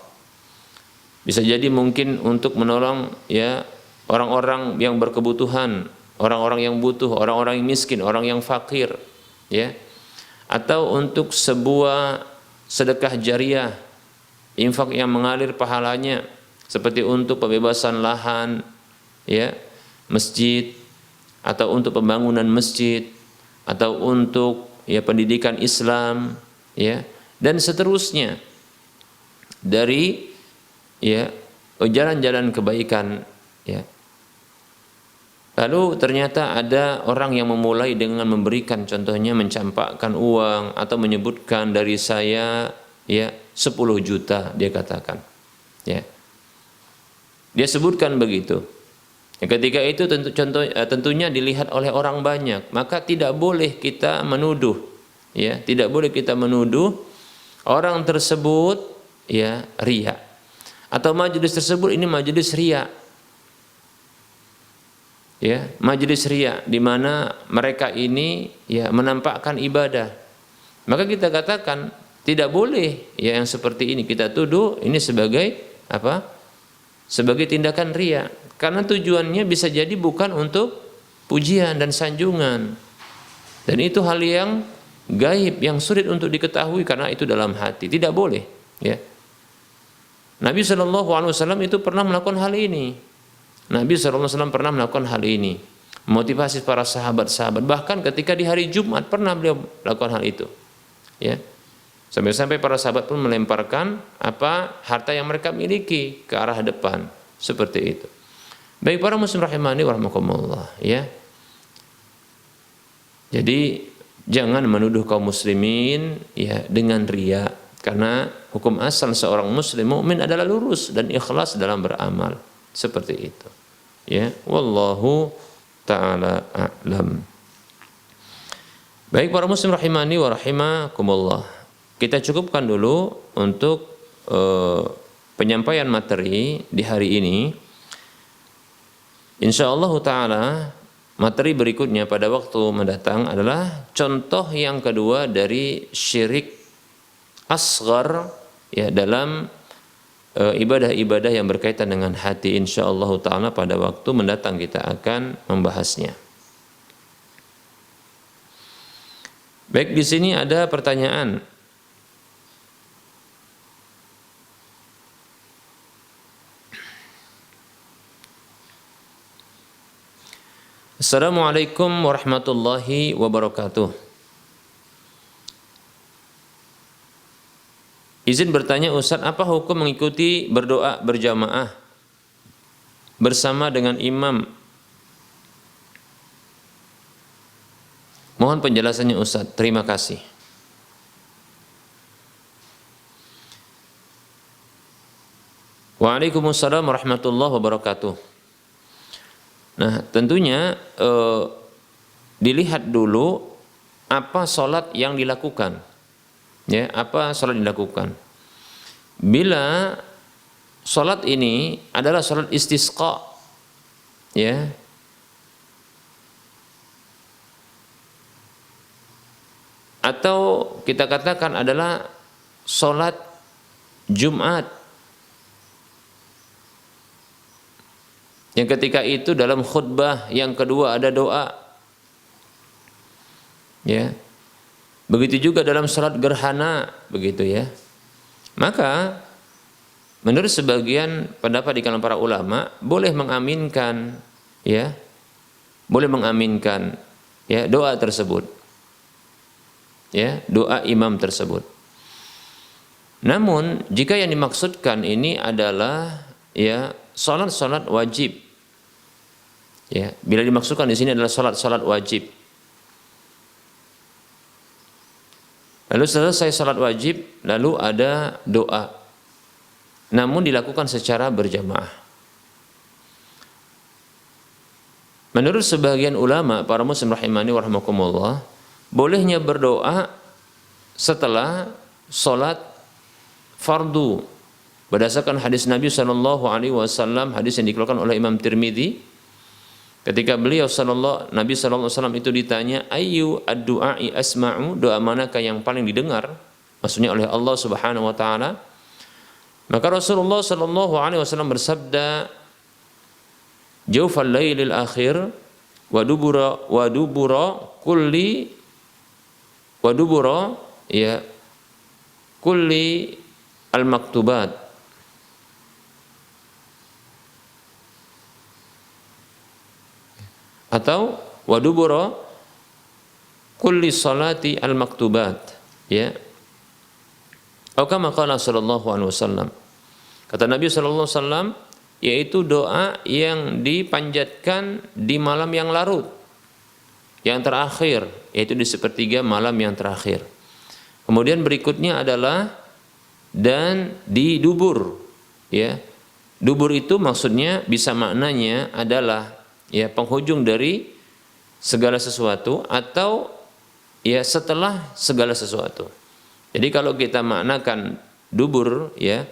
Bisa jadi mungkin untuk menolong, ya, orang-orang yang berkebutuhan, orang-orang yang butuh, orang-orang yang miskin, orang yang fakir, ya, atau untuk sebuah sedekah jariah, infak yang mengalir pahalanya, seperti untuk pembebasan lahan, ya, masjid, atau untuk pembangunan masjid, atau untuk ya pendidikan Islam, ya, dan seterusnya. dari ya jalan-jalan kebaikan ya. Lalu ternyata ada orang yang memulai dengan memberikan, contohnya mencampakkan uang atau menyebutkan dari saya ya 10 juta dia katakan. Ya. Dia sebutkan begitu. Ya, ketika itu tentunya dilihat oleh orang banyak, maka tidak boleh kita menuduh ya, tidak boleh kita menuduh orang tersebut ya riya. Atau majelis tersebut ini majelis riya. Ya, majelis riya di mana mereka ini ya menampakkan ibadah. Maka kita katakan tidak boleh ya yang seperti ini kita tuduh ini sebagai apa? Sebagai tindakan riya. Karena tujuannya bisa jadi bukan untuk pujian dan sanjungan. Dan itu hal yang gaib yang sulit untuk diketahui karena itu dalam hati. Tidak boleh, ya. Nabi SAW itu pernah melakukan hal ini. Nabi SAW pernah melakukan hal ini, motivasi para sahabat-sahabat. Bahkan ketika di hari Jumat pernah beliau melakukan hal itu, ya. Sampai-sampai para sahabat pun melemparkan apa harta yang mereka miliki ke arah depan, seperti itu. Baik para muslim rahimani wa rahmakumullah, ya. Jadi jangan menuduh kaum muslimin ya dengan riya, karena hukum asal seorang muslim mukmin adalah lurus dan ikhlas dalam beramal, seperti itu. Ya, wallahu taala a'lam. Baik para muslim rahimani wa rahimakumullah. Kita cukupkan dulu untuk penyampaian materi di hari ini. Insyaallah taala materi berikutnya pada waktu mendatang adalah contoh yang kedua dari syirik asghar ya dalam ibadah-ibadah yang berkaitan dengan hati. Insyaallah taala pada waktu mendatang kita akan membahasnya. Baik, di sini ada pertanyaan. Assalamualaikum warahmatullahi wabarakatuh. Izin bertanya Ustaz, apa hukum mengikuti berdoa berjamaah bersama dengan imam? Mohon penjelasannya Ustaz. Terima kasih. Waalaikumsalam warahmatullahi wabarakatuh. Nah, tentunya dilihat dulu apa sholat yang dilakukan. Ya, apa sholat dilakukan? Bila sholat ini adalah sholat istisqa, ya, atau kita katakan adalah sholat Jumat, yang ketika itu dalam khutbah yang kedua ada doa, ya. Begitu juga dalam salat gerhana, begitu ya. Maka menurut sebagian pendapat di kalangan para ulama boleh mengaminkan ya. Boleh mengaminkan ya doa tersebut. Ya, doa imam tersebut. Namun jika yang dimaksudkan ini adalah ya salat-salat wajib. Ya, bila dimaksudkan di sini adalah salat-salat wajib. Lalu selesai salat wajib, lalu ada doa. Namun dilakukan secara berjamaah. Menurut sebagian ulama, para muslim rahimani wa rahimakumullah, bolehnya berdoa setelah salat fardu. Berdasarkan hadis Nabi SAW, hadis yang dikeluarkan oleh Imam Tirmidzi, ketika Nabi SAW itu ditanya, ayu ad-du'ai asma'u, doa manakah yang paling didengar, maksudnya oleh Allah Subhanahu wa taala, maka Rasulullah SAW bersabda, jaufal lailil akhir wa dubura kulli al-maktubat. Atau wadubura kulli salati al-maktubat, ya. Atau kama qala sallallahu alaihi wasallam. Kata Nabi sallallahu alaihi wasallam, yaitu doa yang dipanjatkan di malam yang larut, yang terakhir, yaitu di sepertiga malam yang terakhir. Kemudian berikutnya adalah dan di dubur, ya. Dubur itu maksudnya bisa maknanya adalah ya penghujung dari segala sesuatu atau ya setelah segala sesuatu. Jadi kalau kita maknakan dubur, ya,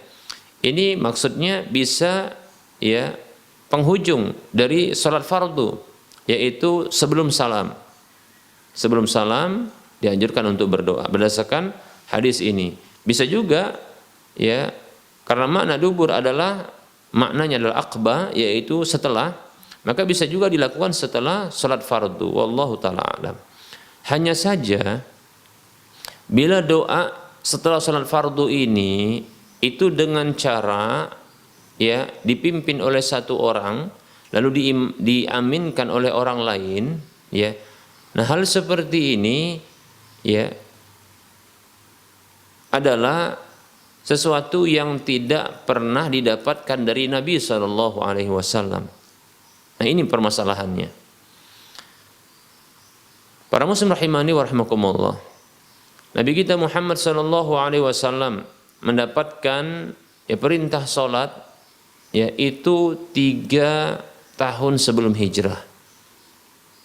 ini maksudnya bisa ya penghujung dari salat fardu, yaitu sebelum salam. Sebelum salam dianjurkan untuk berdoa berdasarkan hadis ini. Bisa juga ya karena makna dubur adalah maknanya adalah aqba, yaitu setelah, maka bisa juga dilakukan setelah salat fardu. Wallahu taala alam. Hanya saja bila doa setelah salat fardu ini itu dengan cara ya dipimpin oleh satu orang lalu diaminkan oleh orang lain, ya. Nah, hal seperti ini ya adalah sesuatu yang tidak pernah didapatkan dari Nabi Shallallahu Alaihi Wasallam. Nah, ini permasalahannya. Para muslim rahimani wa rahimakumullah. Nabi kita Muhammad Shallallahu Alaihi Wasallam mendapatkan ya perintah salat yaitu 3 tahun sebelum hijrah.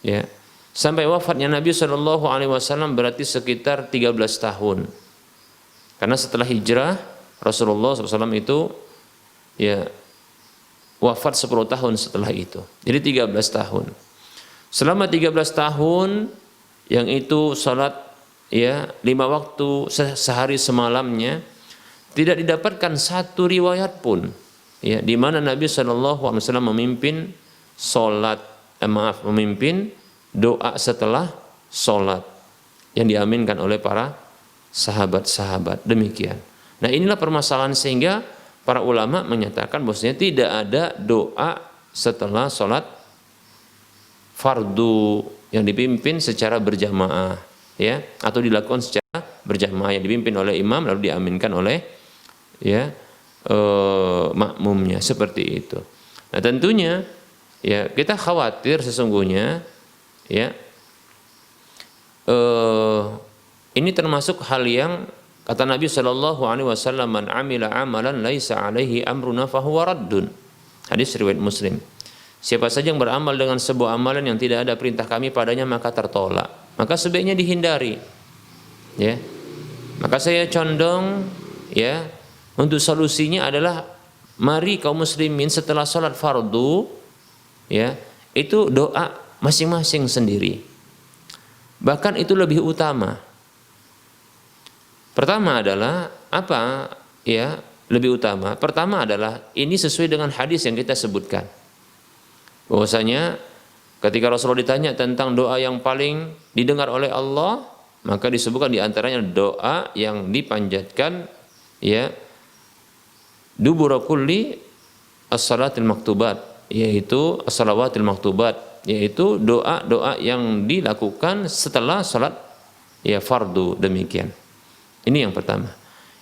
Ya. Sampai wafatnya Nabi Shallallahu Alaihi Wasallam berarti sekitar 13 tahun. Karena setelah hijrah Rasulullah SAW itu ya wafat 10 tahun setelah itu. Jadi 13 tahun. Selama 13 tahun yang itu salat ya 5 waktu sehari semalamnya, tidak didapatkan satu riwayat pun ya di mana Nabi SAW memimpin memimpin doa setelah salat yang diaminkan oleh para sahabat-sahabat. Demikian. Nah, inilah permasalahan sehingga para ulama menyatakan bahwasanya tidak ada doa setelah salat fardu yang dipimpin secara berjamaah, ya, atau dilakukan secara berjamaah yang dipimpin oleh imam lalu diaminkan oleh ya makmumnya, seperti itu. Nah, tentunya ya kita khawatir sesungguhnya ya ini termasuk hal yang kata Nabi Shallallahu Alaihi Wasallam, man amila amalan laisa alaihi amruna fahuwa raddun. Hadis riwayat Muslim. Siapa saja yang beramal dengan sebuah amalan yang tidak ada perintah kami padanya maka tertolak. Maka sebaiknya dihindari. Ya. Maka saya condong ya untuk solusinya adalah mari kaum muslimin setelah salat fardu ya itu doa masing-masing sendiri. Bahkan itu lebih utama. Pertama adalah apa? Ya, lebih utama. Pertama adalah ini sesuai dengan hadis yang kita sebutkan. Bahwasanya ketika Rasulullah ditanya tentang doa yang paling didengar oleh Allah, maka disebutkan di antaranya doa yang dipanjatkan ya dubura kulli as-salatil maktubat, yaitu as-salawatil maktubat, yaitu doa-doa yang dilakukan setelah salat ya fardu. Demikian. Ini yang pertama.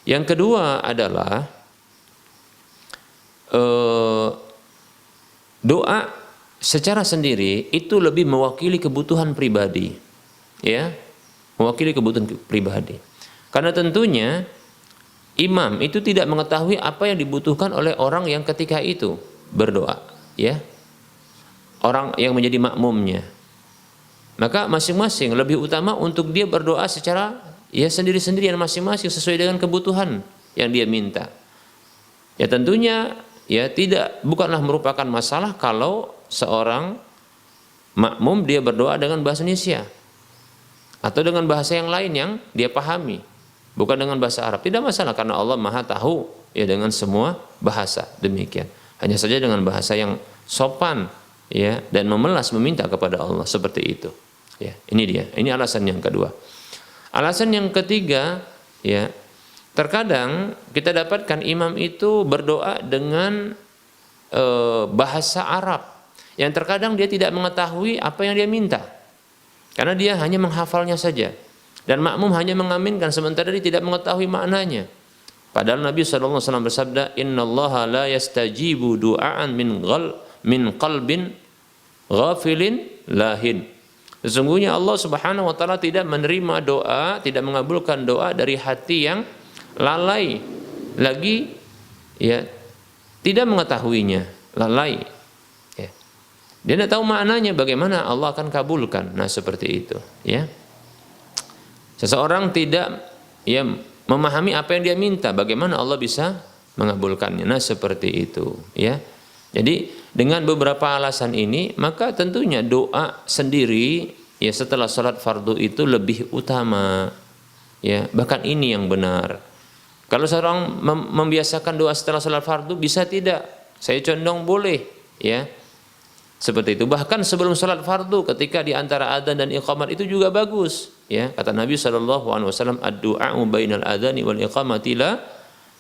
Yang kedua adalah doa secara sendiri itu lebih mewakili kebutuhan pribadi, ya, mewakili kebutuhan pribadi. Karena tentunya imam itu tidak mengetahui apa yang dibutuhkan oleh orang yang ketika itu berdoa, ya, orang yang menjadi makmumnya. Maka masing-masing lebih utama untuk dia berdoa secara ya sendiri-sendirian masing-masing sesuai dengan kebutuhan yang dia minta. Ya tentunya ya bukanlah merupakan masalah kalau seorang makmum dia berdoa dengan bahasa Indonesia atau dengan bahasa yang lain yang dia pahami, bukan dengan bahasa Arab. Tidak masalah karena Allah Maha tahu ya dengan semua bahasa. Demikian. Hanya saja dengan bahasa yang sopan ya dan memelas meminta kepada Allah seperti itu. Ya, ini dia. Ini alasan yang kedua. Alasan yang ketiga, ya, terkadang kita dapatkan imam itu berdoa dengan bahasa Arab yang terkadang dia tidak mengetahui apa yang dia minta, karena dia hanya menghafalnya saja dan makmum hanya mengaminkan sementara dia tidak mengetahui maknanya. Padahal Nabi SAW bersabda, Innallaha la yastajibu du'aan min qalbin ghafilin lahin. Sesungguhnya Allah Subhanahu wa taala tidak menerima doa, tidak mengabulkan doa dari hati yang lalai, lagi ya tidak mengetahuinya, lalai. Ya. Dia tidak tahu maknanya, bagaimana Allah akan kabulkan. Nah, seperti itu, ya. Seseorang tidak ya memahami apa yang dia minta, bagaimana Allah bisa mengabulkannya. Nah, seperti itu, ya. Jadi dengan beberapa alasan ini, maka tentunya doa sendiri ya setelah sholat fardu itu lebih utama, ya. Bahkan ini yang benar. Kalau seorang membiasakan doa setelah sholat fardu, bisa tidak? Saya condong boleh, ya. Seperti itu. Bahkan sebelum sholat fardu, ketika di antara adzan dan iqamat itu juga bagus, ya. Kata Nabi SAW, ad-du'a'u bainal adzani wal iqamati la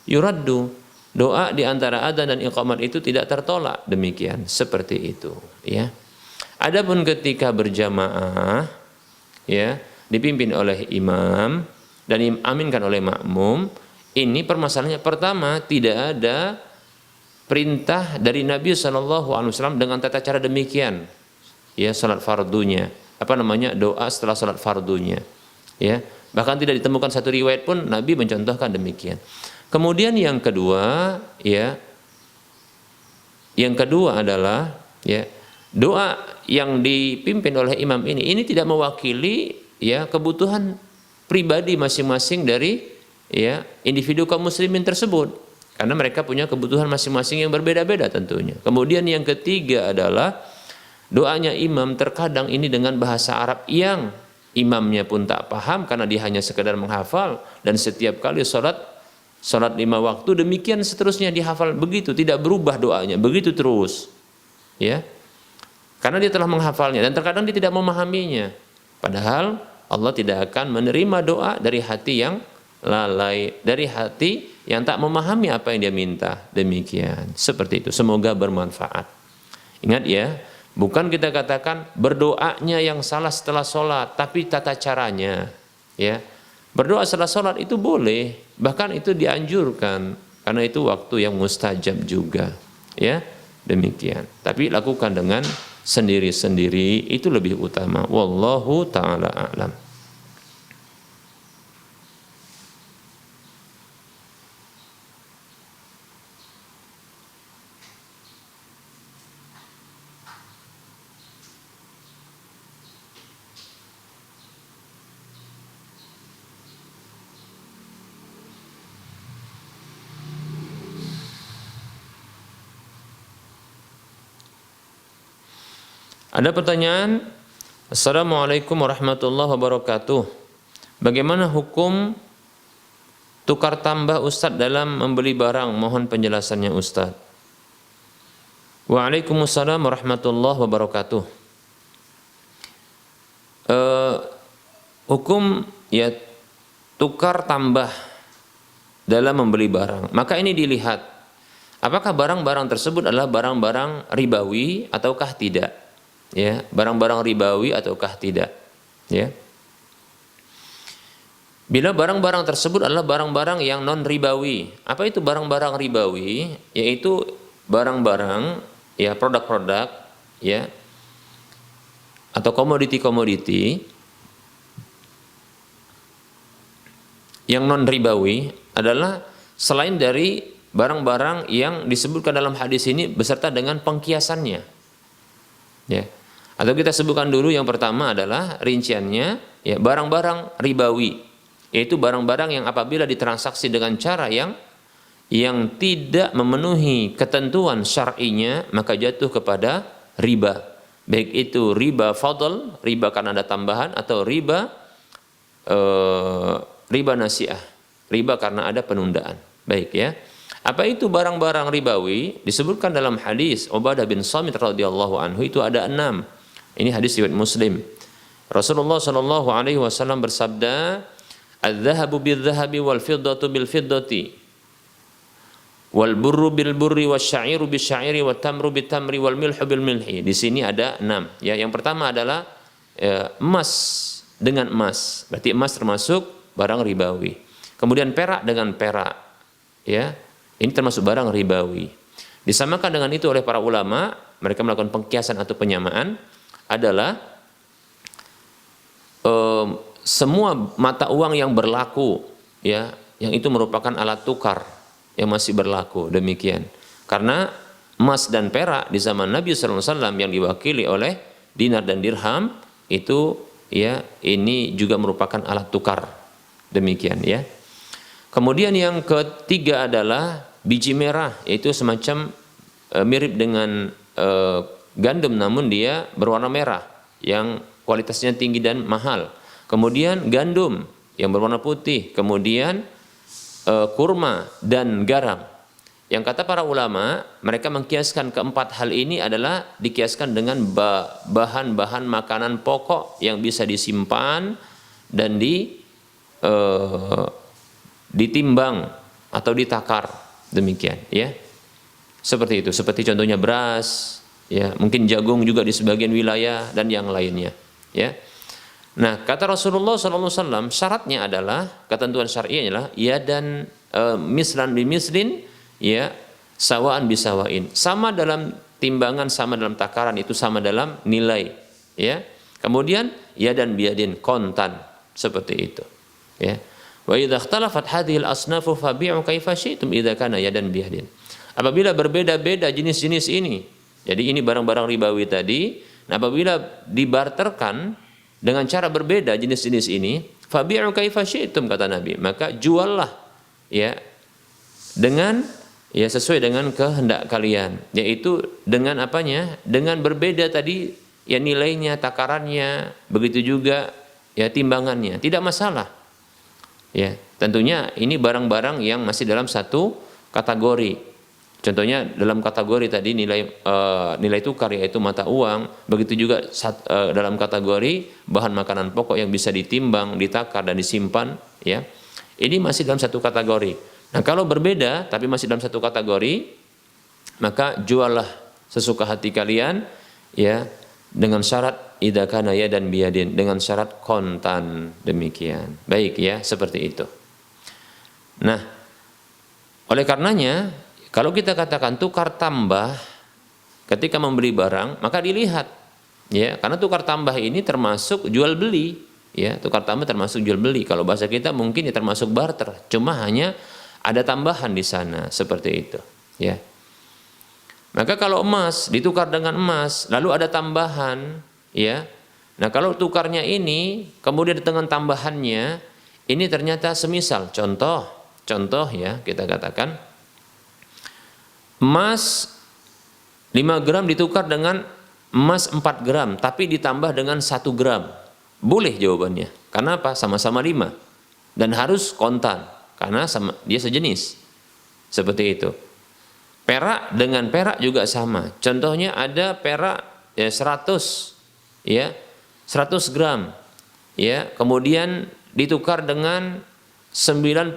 yuraddu. Doa di antara adzan dan iqamat itu tidak tertolak. Demikian, seperti itu, ya. Adapun ketika berjamaah, ya, dipimpin oleh imam dan diaminkan oleh makmum, ini permasalahannya, pertama, tidak ada perintah dari Nabi SAW dengan tata cara demikian, ya, salat fardunya, doa setelah salat fardunya, ya. Bahkan tidak ditemukan satu riwayat pun Nabi mencontohkan demikian. Kemudian yang kedua, ya, adalah, ya, doa yang dipimpin oleh imam ini tidak mewakili, ya, kebutuhan pribadi masing-masing dari, ya, individu kaum muslimin tersebut, karena mereka punya kebutuhan masing-masing yang berbeda-beda tentunya. Kemudian yang ketiga adalah doanya imam terkadang ini dengan bahasa Arab yang imamnya pun tak paham karena dia hanya sekedar menghafal, dan setiap kali sholat 5 waktu demikian seterusnya dihafal begitu, tidak berubah doanya, begitu terus, ya, karena dia telah menghafalnya, dan terkadang dia tidak memahaminya. Padahal Allah tidak akan menerima doa dari hati yang lalai, dari hati yang tak memahami apa yang dia minta. Demikian, seperti itu. Semoga bermanfaat. Ingat, ya, bukan kita katakan berdoanya yang salah setelah sholat, tapi tata caranya, ya. Berdoa setelah sholat itu boleh, bahkan itu dianjurkan, karena itu waktu yang mustajab juga, ya. Demikian. Tapi lakukan dengan sendiri-sendiri, itu lebih utama. Wallahu ta'ala a'lam. Ada pertanyaan, Assalamualaikum warahmatullahi wabarakatuh. Bagaimana hukum tukar tambah Ustadz dalam membeli barang? Mohon penjelasannya Ustadz. Waalaikumsalam warahmatullahi wabarakatuh. Hukum, ya, tukar tambah dalam membeli barang. Maka ini dilihat, apakah barang-barang tersebut adalah barang-barang ribawi ataukah tidak. Ya, barang-barang ribawi ataukah tidak, ya. Bila barang-barang tersebut adalah barang-barang yang non ribawi. Apa itu barang-barang ribawi? Yaitu barang-barang, ya, produk-produk, ya, atau komoditi-komoditi yang non ribawi adalah selain dari barang-barang yang disebutkan dalam hadis ini beserta dengan pengkiasannya, ya. Atau kita sebutkan dulu yang pertama adalah rinciannya, ya, barang-barang ribawi, yaitu barang-barang yang apabila ditransaksi dengan cara yang tidak memenuhi ketentuan syar'inya, maka jatuh kepada riba. Baik itu riba fadl, riba karena ada tambahan, atau riba nasi'ah, riba karena ada penundaan. Baik, ya. Apa itu barang-barang ribawi? Disebutkan dalam hadis Ubadah bin Samit radhiyallahu anhu, itu ada 6. Ini hadis riwayat Muslim. Rasulullah sallallahu alaihi wasallam bersabda, "Adz-dzahabu bil-dzahabi wal fiddatu bil-fiddati wal burru bil-burri wasy-sya'iru bis-syairi wat tamru bit-tamri wal milhu bil-milhi." Di sini ada 6. Ya, yang pertama adalah emas dengan emas. Berarti emas termasuk barang ribawi. Kemudian perak dengan perak. ya, ini termasuk barang ribawi. Disamakan dengan itu oleh para ulama, mereka melakukan pengkiasan atau penyamaan adalah semua mata uang yang berlaku, ya, yang itu merupakan alat tukar yang masih berlaku, demikian. Karena emas dan perak di zaman Nabi SAW yang diwakili oleh dinar dan dirham itu, ya, ini juga merupakan alat tukar, demikian, ya. Kemudian yang ketiga adalah biji merah, yaitu semacam mirip dengan gandum namun dia berwarna merah yang kualitasnya tinggi dan mahal. Kemudian gandum yang berwarna putih, kemudian kurma dan garam. Yang kata para ulama, mereka mengkiaskan keempat hal ini adalah dikiaskan dengan bahan-bahan makanan pokok yang bisa disimpan dan ditimbang atau ditakar, demikian, ya. Seperti itu, seperti contohnya beras, ya, mungkin jagung juga di sebagian wilayah dan yang lainnya, ya. Nah, kata Rasulullah SAW, syaratnya adalah, ketentuan syar'inya adalah ya dan mislan bi mislin, ya, sawaan bisawain, sama dalam timbangan, sama dalam takaran, itu sama dalam nilai, ya. Kemudian ya dan biadin, kontan, seperti itu, ya. Wa idza ikhtalafat hadhil asnafu fabi'u kaifa syi'tum idza kana yadan biyadin. Apabila berbeda-beda jenis-jenis ini, jadi ini barang-barang ribawi tadi, nah apabila dibarterkan dengan cara berbeda jenis-jenis ini, fabi'u kaifa syi'tum, kata Nabi, maka juallah, ya, dengan, ya, sesuai dengan kehendak kalian, yaitu dengan apanya? Dengan berbeda tadi, ya, nilainya, takarannya, begitu juga, ya, timbangannya, tidak masalah. Ya, tentunya ini barang-barang yang masih dalam satu kategori. Contohnya dalam kategori tadi nilai tukar, yaitu mata uang, begitu juga dalam kategori bahan makanan pokok yang bisa ditimbang, ditakar dan disimpan, ya. Ini masih dalam satu kategori. Nah, kalau berbeda tapi masih dalam satu kategori, maka juallah sesuka hati kalian, ya, dengan syarat idza kana yadan biyadin, dengan syarat kontan, demikian. Baik, ya, seperti itu. Nah, oleh karenanya kalau kita katakan tukar tambah ketika membeli barang, maka dilihat, ya, karena tukar tambah ini termasuk jual beli, ya, tukar tambah termasuk jual beli. Kalau bahasa kita mungkin ya termasuk barter, cuma hanya ada tambahan di sana, seperti itu, ya. Maka kalau emas ditukar dengan emas, lalu ada tambahan, ya. Nah, kalau tukarnya ini kemudian dengan tambahannya ini ternyata semisal, contoh, ya, kita katakan emas 5 gram ditukar dengan emas 4 gram, tapi ditambah dengan 1 gram. Boleh jawabannya. Karena apa? Sama-sama 5. Dan harus kontan, karena dia sejenis. Seperti itu. Perak dengan perak juga sama. Contohnya ada perak, ya, 100, ya, 100 gram, ya, kemudian ditukar dengan 95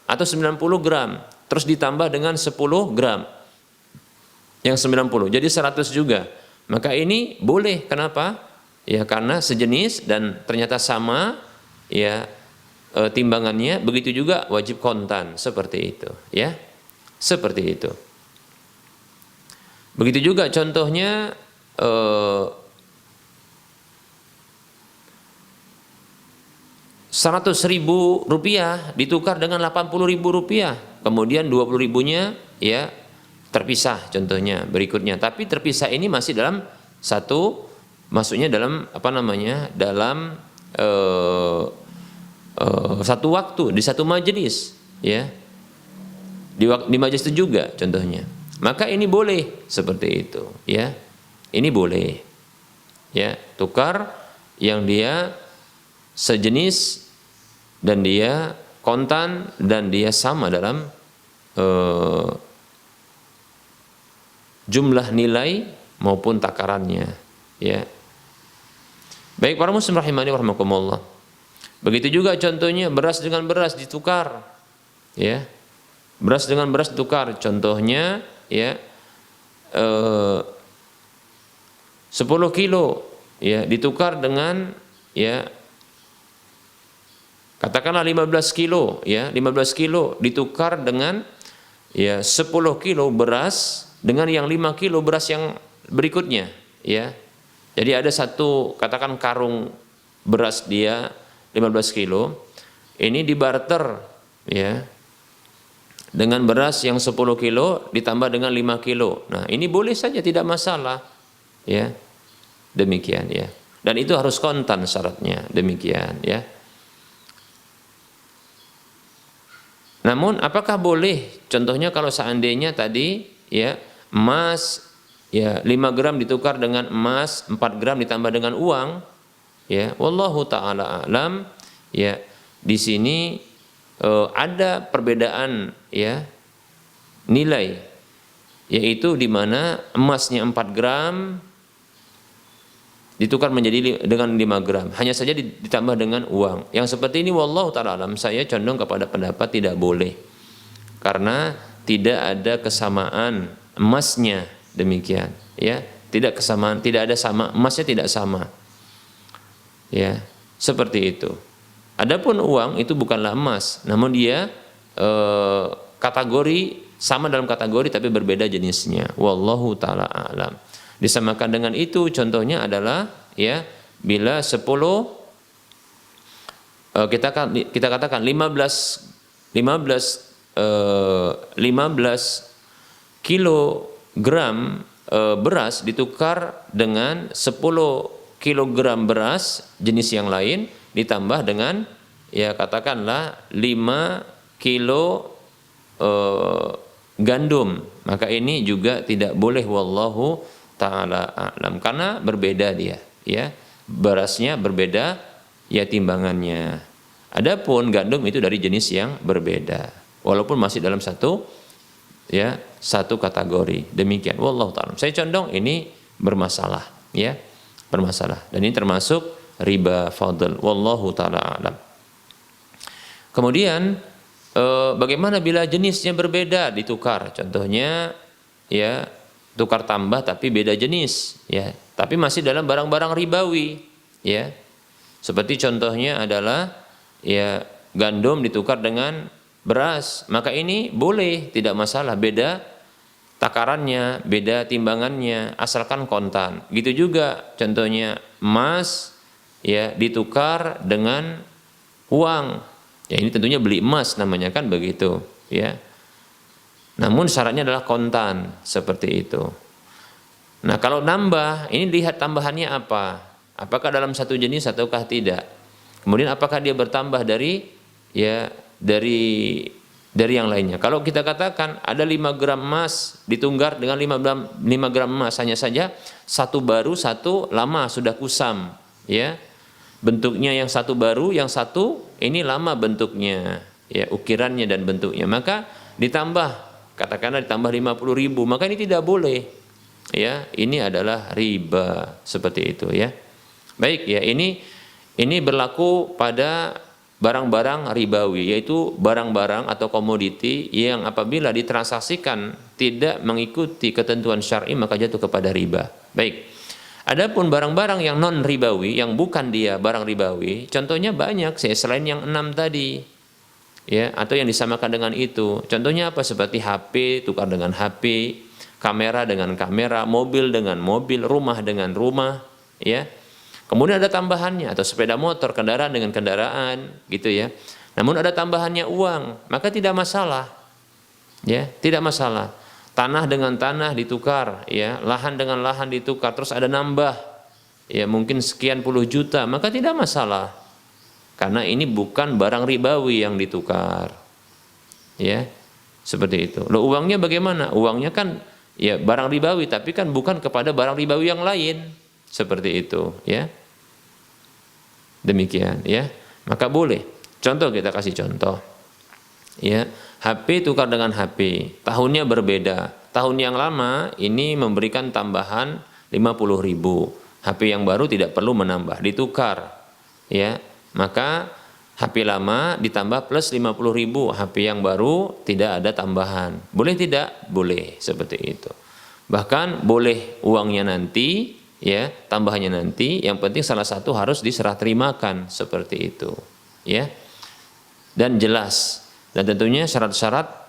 atau 90 gram, terus ditambah dengan 10 gram yang 90, jadi 100 juga. Maka ini boleh, kenapa? Ya, karena sejenis dan ternyata sama, ya, timbangannya. Begitu juga wajib kontan, seperti itu, ya. Seperti itu. Begitu juga contohnya 100.000 rupiah ditukar dengan 80.000 rupiah, kemudian 20.000-nya, ya, terpisah, contohnya berikutnya. Tapi terpisah ini masih dalam satu, maksudnya dalam apa namanya, dalam satu waktu, di satu majelis, ya, di majelis itu juga contohnya. Maka ini boleh seperti itu, ya. Ini boleh, ya, tukar yang dia sejenis dan dia kontan dan dia sama dalam jumlah nilai maupun takarannya, ya. Baik para muslim rahimani wa rahimakumullah. Begitu juga contohnya beras dengan beras ditukar, ya. Beras dengan beras ditukar, contohnya, ya, 10 kilo, ya, ditukar dengan, ya, Katakanlah 15 kilo, ya, 15 kilo ditukar dengan ya 10 kilo beras dengan yang 5 kilo beras yang berikutnya, ya. Jadi ada satu, katakan karung beras dia 15 kilo, ini dibarter, ya, dengan beras yang 10 kilo ditambah dengan 5 kilo. Nah, ini boleh saja, tidak masalah, ya. Demikian, ya. Dan itu harus kontan syaratnya, demikian, ya. Namun apakah boleh, contohnya kalau seandainya tadi, ya, emas, ya, 5 gram ditukar dengan emas, 4 gram ditambah dengan uang, ya, wallahu taala alam, ya, di sini ada perbedaan, ya, nilai, yaitu di mana emasnya 4 gram ditukar menjadi dengan 5 gram, hanya saja ditambah dengan uang. Yang seperti ini wallahu ta'ala alam, saya condong kepada pendapat tidak boleh, karena tidak ada kesamaan emasnya, demikian, ya, tidak kesamaan, tidak ada sama, emasnya tidak sama, ya, seperti itu. Adapun uang itu bukanlah emas, namun dia kategori, sama dalam kategori tapi berbeda jenisnya, wallahu ta'ala alam. Disamakan dengan itu contohnya adalah, ya, bila 10 kita katakan 15 kilogram beras ditukar dengan 10 kilogram beras jenis yang lain ditambah dengan, ya, katakanlah 5 kilo gandum, maka ini juga tidak boleh, wallahu ta'ala a'lam, karena berbeda dia, ya, berasnya berbeda, ya, timbangannya. Adapun gandum itu dari jenis yang berbeda, walaupun masih dalam satu, ya, satu kategori, demikian, wallahu ta'ala. Saya condong ini bermasalah, ya, bermasalah, dan ini termasuk riba fadl, wallahu ta'ala a'lam. Kemudian bagaimana bila jenisnya berbeda ditukar, contohnya, ya, tukar tambah tapi beda jenis, ya, tapi masih dalam barang-barang ribawi, ya, seperti contohnya adalah, ya, gandum ditukar dengan beras, maka ini boleh, tidak masalah, beda takarannya, beda timbangannya, asalkan kontan. Gitu juga contohnya emas, ya, ditukar dengan uang, ya, ini tentunya beli emas namanya, kan begitu, ya. Namun syaratnya adalah kontan, seperti itu. Nah, kalau nambah, ini lihat tambahannya apa? Apakah dalam satu jenis ataukah tidak? Kemudian apakah dia bertambah dari, ya, dari yang lainnya? Kalau kita katakan ada 5 gram emas ditunggar dengan 5 gram emas, hanya saja satu baru, satu lama, sudah kusam, ya. Bentuknya yang satu baru, yang satu ini lama bentuknya, ya, ukirannya dan bentuknya, maka ditambah, katakanlah ditambah 50.000, maka ini tidak boleh, ya, ini adalah riba, seperti itu, ya. Baik, ya, ini berlaku pada barang-barang ribawi, yaitu barang-barang atau komoditi yang apabila ditransaksikan tidak mengikuti ketentuan syar'i maka jatuh kepada riba. Baik. Adapun barang-barang yang non ribawi, yang bukan dia barang ribawi, contohnya banyak selain yang 6 tadi, ya, atau yang disamakan dengan itu. Contohnya apa? Seperti HP tukar dengan HP, kamera dengan kamera, mobil dengan mobil, rumah dengan rumah, ya. Kemudian ada tambahannya, atau sepeda motor, kendaraan dengan kendaraan, gitu, ya. Namun ada tambahannya uang, maka tidak masalah, ya, tidak masalah. Tanah dengan tanah ditukar, ya, lahan dengan lahan ditukar, terus ada nambah, ya, mungkin sekian puluh juta, maka tidak masalah. Karena ini bukan barang ribawi yang ditukar, ya, seperti itu. Loh, uangnya bagaimana? Uangnya kan, ya, barang ribawi, tapi kan bukan kepada barang ribawi yang lain, seperti itu, ya. Demikian, ya, maka boleh. Contoh, kita kasih contoh, ya, HP tukar dengan HP, tahunnya berbeda. Tahun yang lama ini memberikan tambahan 50.000, HP yang baru tidak perlu menambah, ditukar, ya. Maka HP lama ditambah plus 50.000, HP yang baru tidak ada tambahan. Boleh tidak? Boleh, seperti itu. Bahkan boleh uangnya nanti, ya, tambahannya nanti, yang penting salah satu harus diserah terimakan, seperti itu, ya. dan jelas. Dan tentunya syarat-syarat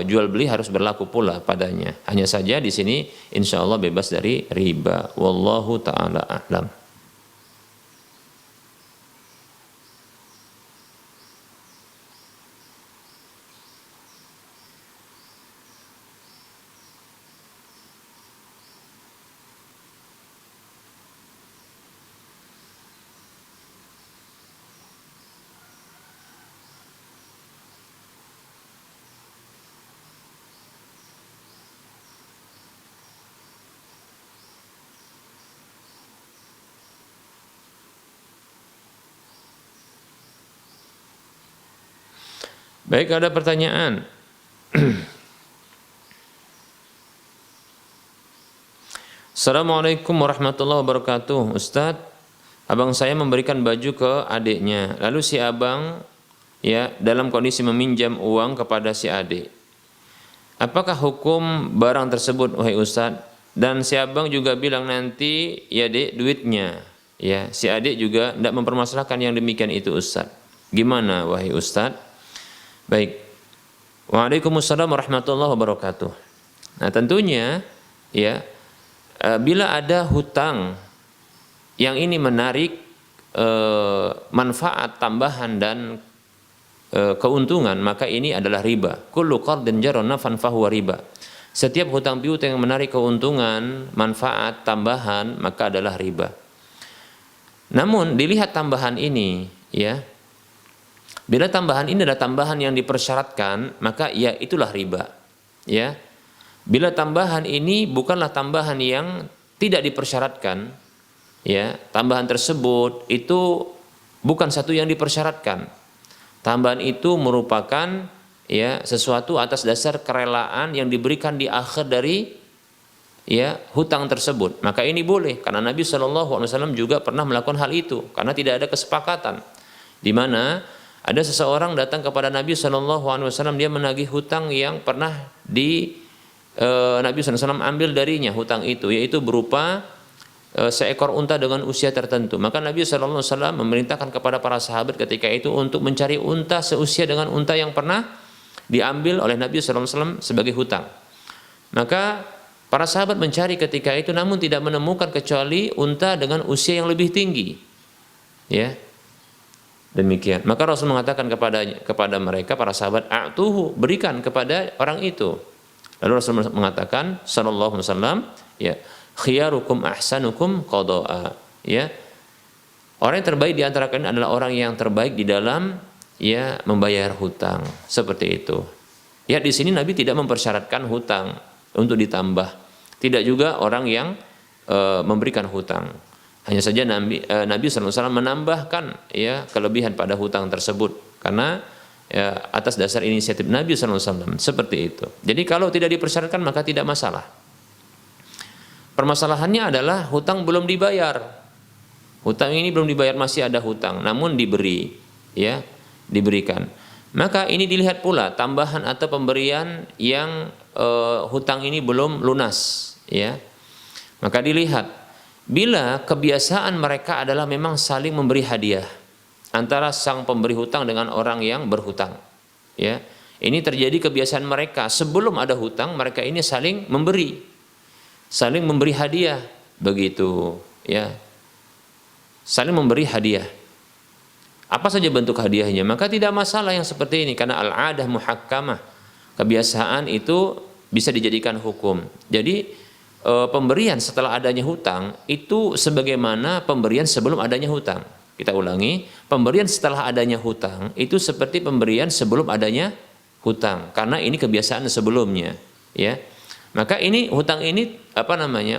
jual beli harus berlaku pula padanya. Hanya saja di sini insya Allah bebas dari riba. Wallahu taala a'lam. Baik, ada pertanyaan. Assalamualaikum warahmatullahi wabarakatuh. Ustadz, abang saya memberikan baju ke adiknya. Lalu si abang dalam kondisi meminjam uang kepada si adik. Apakah hukum barang tersebut, wahai Ustadz? Dan si abang juga bilang nanti ya dek duitnya. Ya, si adik juga tidak mempermasalahkan yang demikian itu Ustadz. Gimana wahai Ustadz? Baik. Waalaikumsalam warahmatullahi wabarakatuh. Nah, tentunya bila ada hutang yang ini menarik manfaat tambahan dan keuntungan, maka ini adalah riba. Kullu qardin jarra naf'an fahuwa riba. Setiap hutang piutang yang menarik keuntungan, manfaat tambahan, maka adalah riba. Namun dilihat tambahan ini, bila tambahan ini adalah tambahan yang dipersyaratkan, maka ya itulah riba. Ya. Bila tambahan ini bukanlah tambahan yang tidak dipersyaratkan, tambahan tersebut itu bukan satu yang dipersyaratkan. Tambahan itu merupakan sesuatu atas dasar kerelaan yang diberikan di akhir dari hutang tersebut. Maka ini boleh karena Nabi SAW juga pernah melakukan hal itu karena tidak ada kesepakatan di mana ada seseorang datang kepada Nabi SAW, dia menagih hutang yang pernah Nabi SAW ambil darinya hutang itu, yaitu berupa seekor unta dengan usia tertentu. Maka Nabi SAW memerintahkan kepada para sahabat ketika itu untuk mencari unta seusia dengan unta yang pernah diambil oleh Nabi SAW sebagai hutang. Maka para sahabat mencari ketika itu namun tidak menemukan kecuali unta dengan usia yang lebih tinggi. Demikian. Maka Rasul mengatakan kepada mereka para sahabat, "A'tuhu, berikan kepada orang itu." Lalu Rasul mengatakan sallallahu alaihi wasallam, "Khiyarukum ahsanukum qada'a." Orang yang terbaik di antara kalian adalah orang yang terbaik di dalam membayar hutang. Seperti itu. Di sini Nabi tidak mempersyaratkan hutang untuk ditambah. Tidak juga orang yang memberikan hutang. Hanya saja Nabi SAW menambahkan kelebihan pada hutang tersebut karena atas dasar inisiatif Nabi SAW seperti itu. Jadi kalau tidak dipersyaratkan maka tidak masalah. Permasalahannya adalah hutang belum dibayar. Hutang ini belum dibayar, masih ada hutang, namun diberikan. Maka ini dilihat pula tambahan atau pemberian yang hutang ini belum lunas. Maka dilihat. Bila kebiasaan mereka adalah memang saling memberi hadiah antara sang pemberi hutang dengan orang yang berhutang, ini terjadi kebiasaan mereka sebelum ada hutang, mereka ini saling memberi hadiah, begitu, saling memberi hadiah. Apa saja bentuk hadiahnya, maka tidak masalah yang seperti ini karena al-adah muhakkamah, kebiasaan itu bisa dijadikan hukum. Jadi pemberian setelah adanya hutang itu sebagaimana pemberian sebelum adanya hutang. Kita ulangi, pemberian setelah adanya hutang itu seperti pemberian sebelum adanya hutang karena ini kebiasaan sebelumnya, Maka ini hutang ini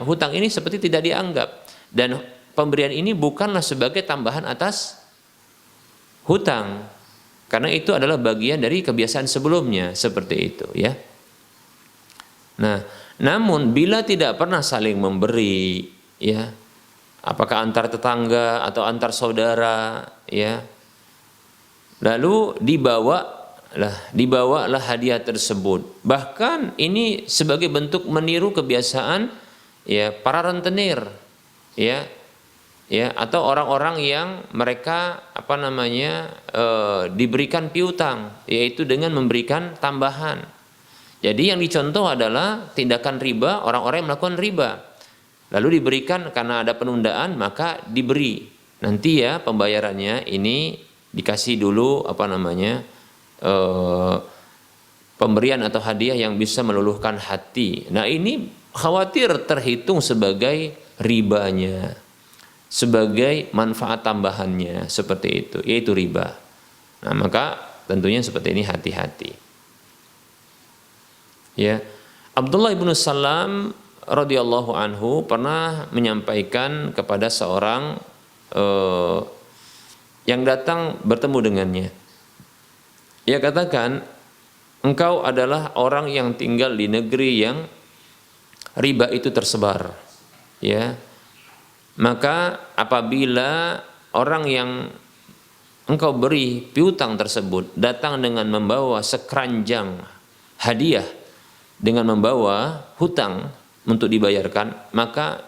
hutang ini seperti tidak dianggap dan pemberian ini bukanlah sebagai tambahan atas hutang karena itu adalah bagian dari kebiasaan sebelumnya, seperti itu, Nah, namun bila tidak pernah saling memberi, apakah antar tetangga atau antar saudara, lalu dibawalah hadiah tersebut. Bahkan ini sebagai bentuk meniru kebiasaan para rentenir, ya, atau orang-orang yang mereka diberikan piutang, yaitu dengan memberikan tambahan. Jadi yang dicontoh adalah tindakan riba, orang-orang yang melakukan riba lalu diberikan karena ada penundaan, maka diberi nanti ya pembayarannya ini dikasih dulu pemberian atau hadiah yang bisa meluluhkan hati. Nah ini khawatir terhitung sebagai ribanya, sebagai manfaat tambahannya, seperti itu, yaitu riba. Nah maka tentunya seperti ini hati-hati. Ya, Abdullah bin Salam radhiyallahu anhu pernah menyampaikan kepada seorang yang datang bertemu dengannya. Ia katakan, engkau adalah orang yang tinggal di negeri yang riba itu tersebar, ya. Maka apabila orang yang engkau beri piutang tersebut datang dengan membawa sekeranjang hadiah, dengan membawa hutang untuk dibayarkan, maka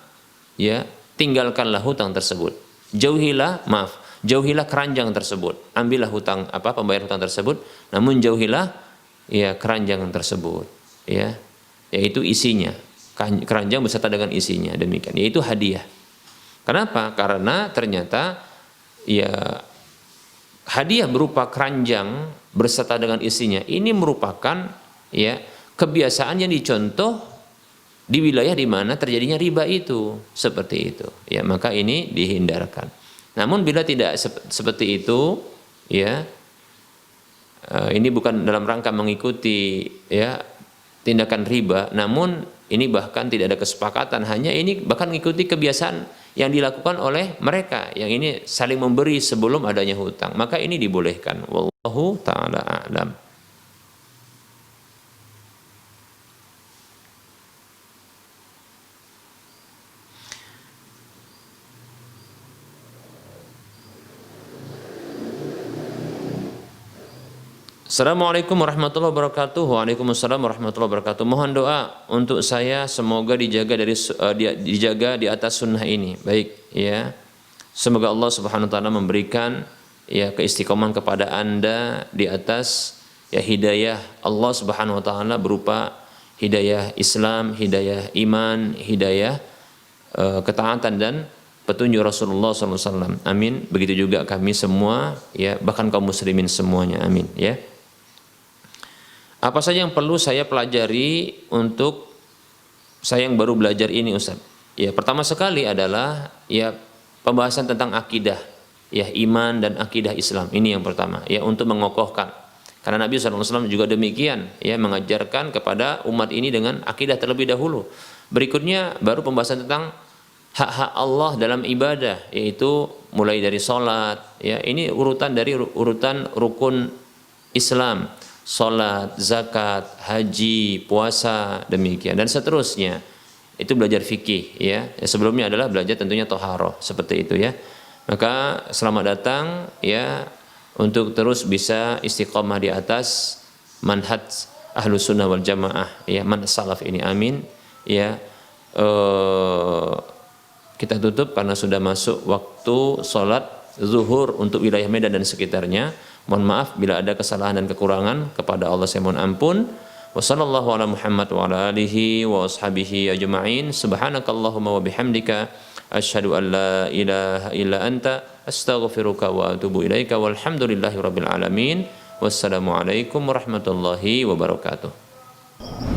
ya tinggalkanlah hutang tersebut. Jauhilah keranjang tersebut. Ambillah pembayar hutang tersebut, namun jauhilah ya keranjang tersebut, ya, yaitu isinya. Keranjang beserta dengan isinya, demikian, yaitu hadiah. Kenapa? Karena ternyata ya hadiah berupa keranjang beserta dengan isinya ini merupakan ya kebiasaan yang dicontoh di wilayah di mana terjadinya riba itu, seperti itu. Ya, maka ini dihindarkan. Namun bila tidak seperti itu, ya, ini bukan dalam rangka mengikuti ya tindakan riba, namun ini bahkan tidak ada kesepakatan, hanya ini bahkan mengikuti kebiasaan yang dilakukan oleh mereka, yang ini saling memberi sebelum adanya hutang, maka ini dibolehkan. Wallahu ta'ala a'lam. Assalamualaikum warahmatullahi wabarakatuh. Waalaikumsalam warahmatullahi wabarakatuh. Mohon doa untuk saya, semoga dijaga di atas sunnah ini. Baik, ya. Semoga Allah Subhanahu wa taala memberikan ya keistiqomahan kepada Anda di atas ya hidayah Allah Subhanahu wa taala berupa hidayah Islam, hidayah iman, hidayah ketaatan dan petunjuk Rasulullah SAW. Amin. Begitu juga kami semua, ya, bahkan kaum muslimin semuanya. Amin. Ya. Apa saja yang perlu saya pelajari untuk saya yang baru belajar ini, Ustaz? Ya, pertama sekali adalah ya pembahasan tentang akidah, ya, iman dan akidah Islam. Ini yang pertama, ya, untuk mengokohkan. Karena Nabi SAW juga demikian, ya, mengajarkan kepada umat ini dengan akidah terlebih dahulu. Berikutnya baru pembahasan tentang hak-hak Allah dalam ibadah, yaitu mulai dari sholat, ya, ini urutan dari urutan rukun Islam, sholat, zakat, haji, puasa, demikian dan seterusnya. Itu belajar fikih, ya. Sebelumnya adalah belajar tentunya toharoh, seperti itu, ya. Maka selamat datang, ya, untuk terus bisa istiqomah di atas manhaj Ahlus Sunnah wal Jamaah, ya, manhaj salaf ini. Amin. Ya. Kita tutup karena sudah masuk waktu sholat zuhur untuk wilayah Medan dan sekitarnya. Mohon maaf bila ada kesalahan dan kekurangan, kepada Allah saya mohon ampun. Wassallallahu ala Muhammad wa ala alihi wa ashabihi ajma'in. Subhanakallahumma wa bihamdika asyhadu an la ilaha illa anta astaghfiruka wa atubu ilaika walhamdulillahi rabbil alamin. Wassalamualaikum warahmatullahi wabarakatuh.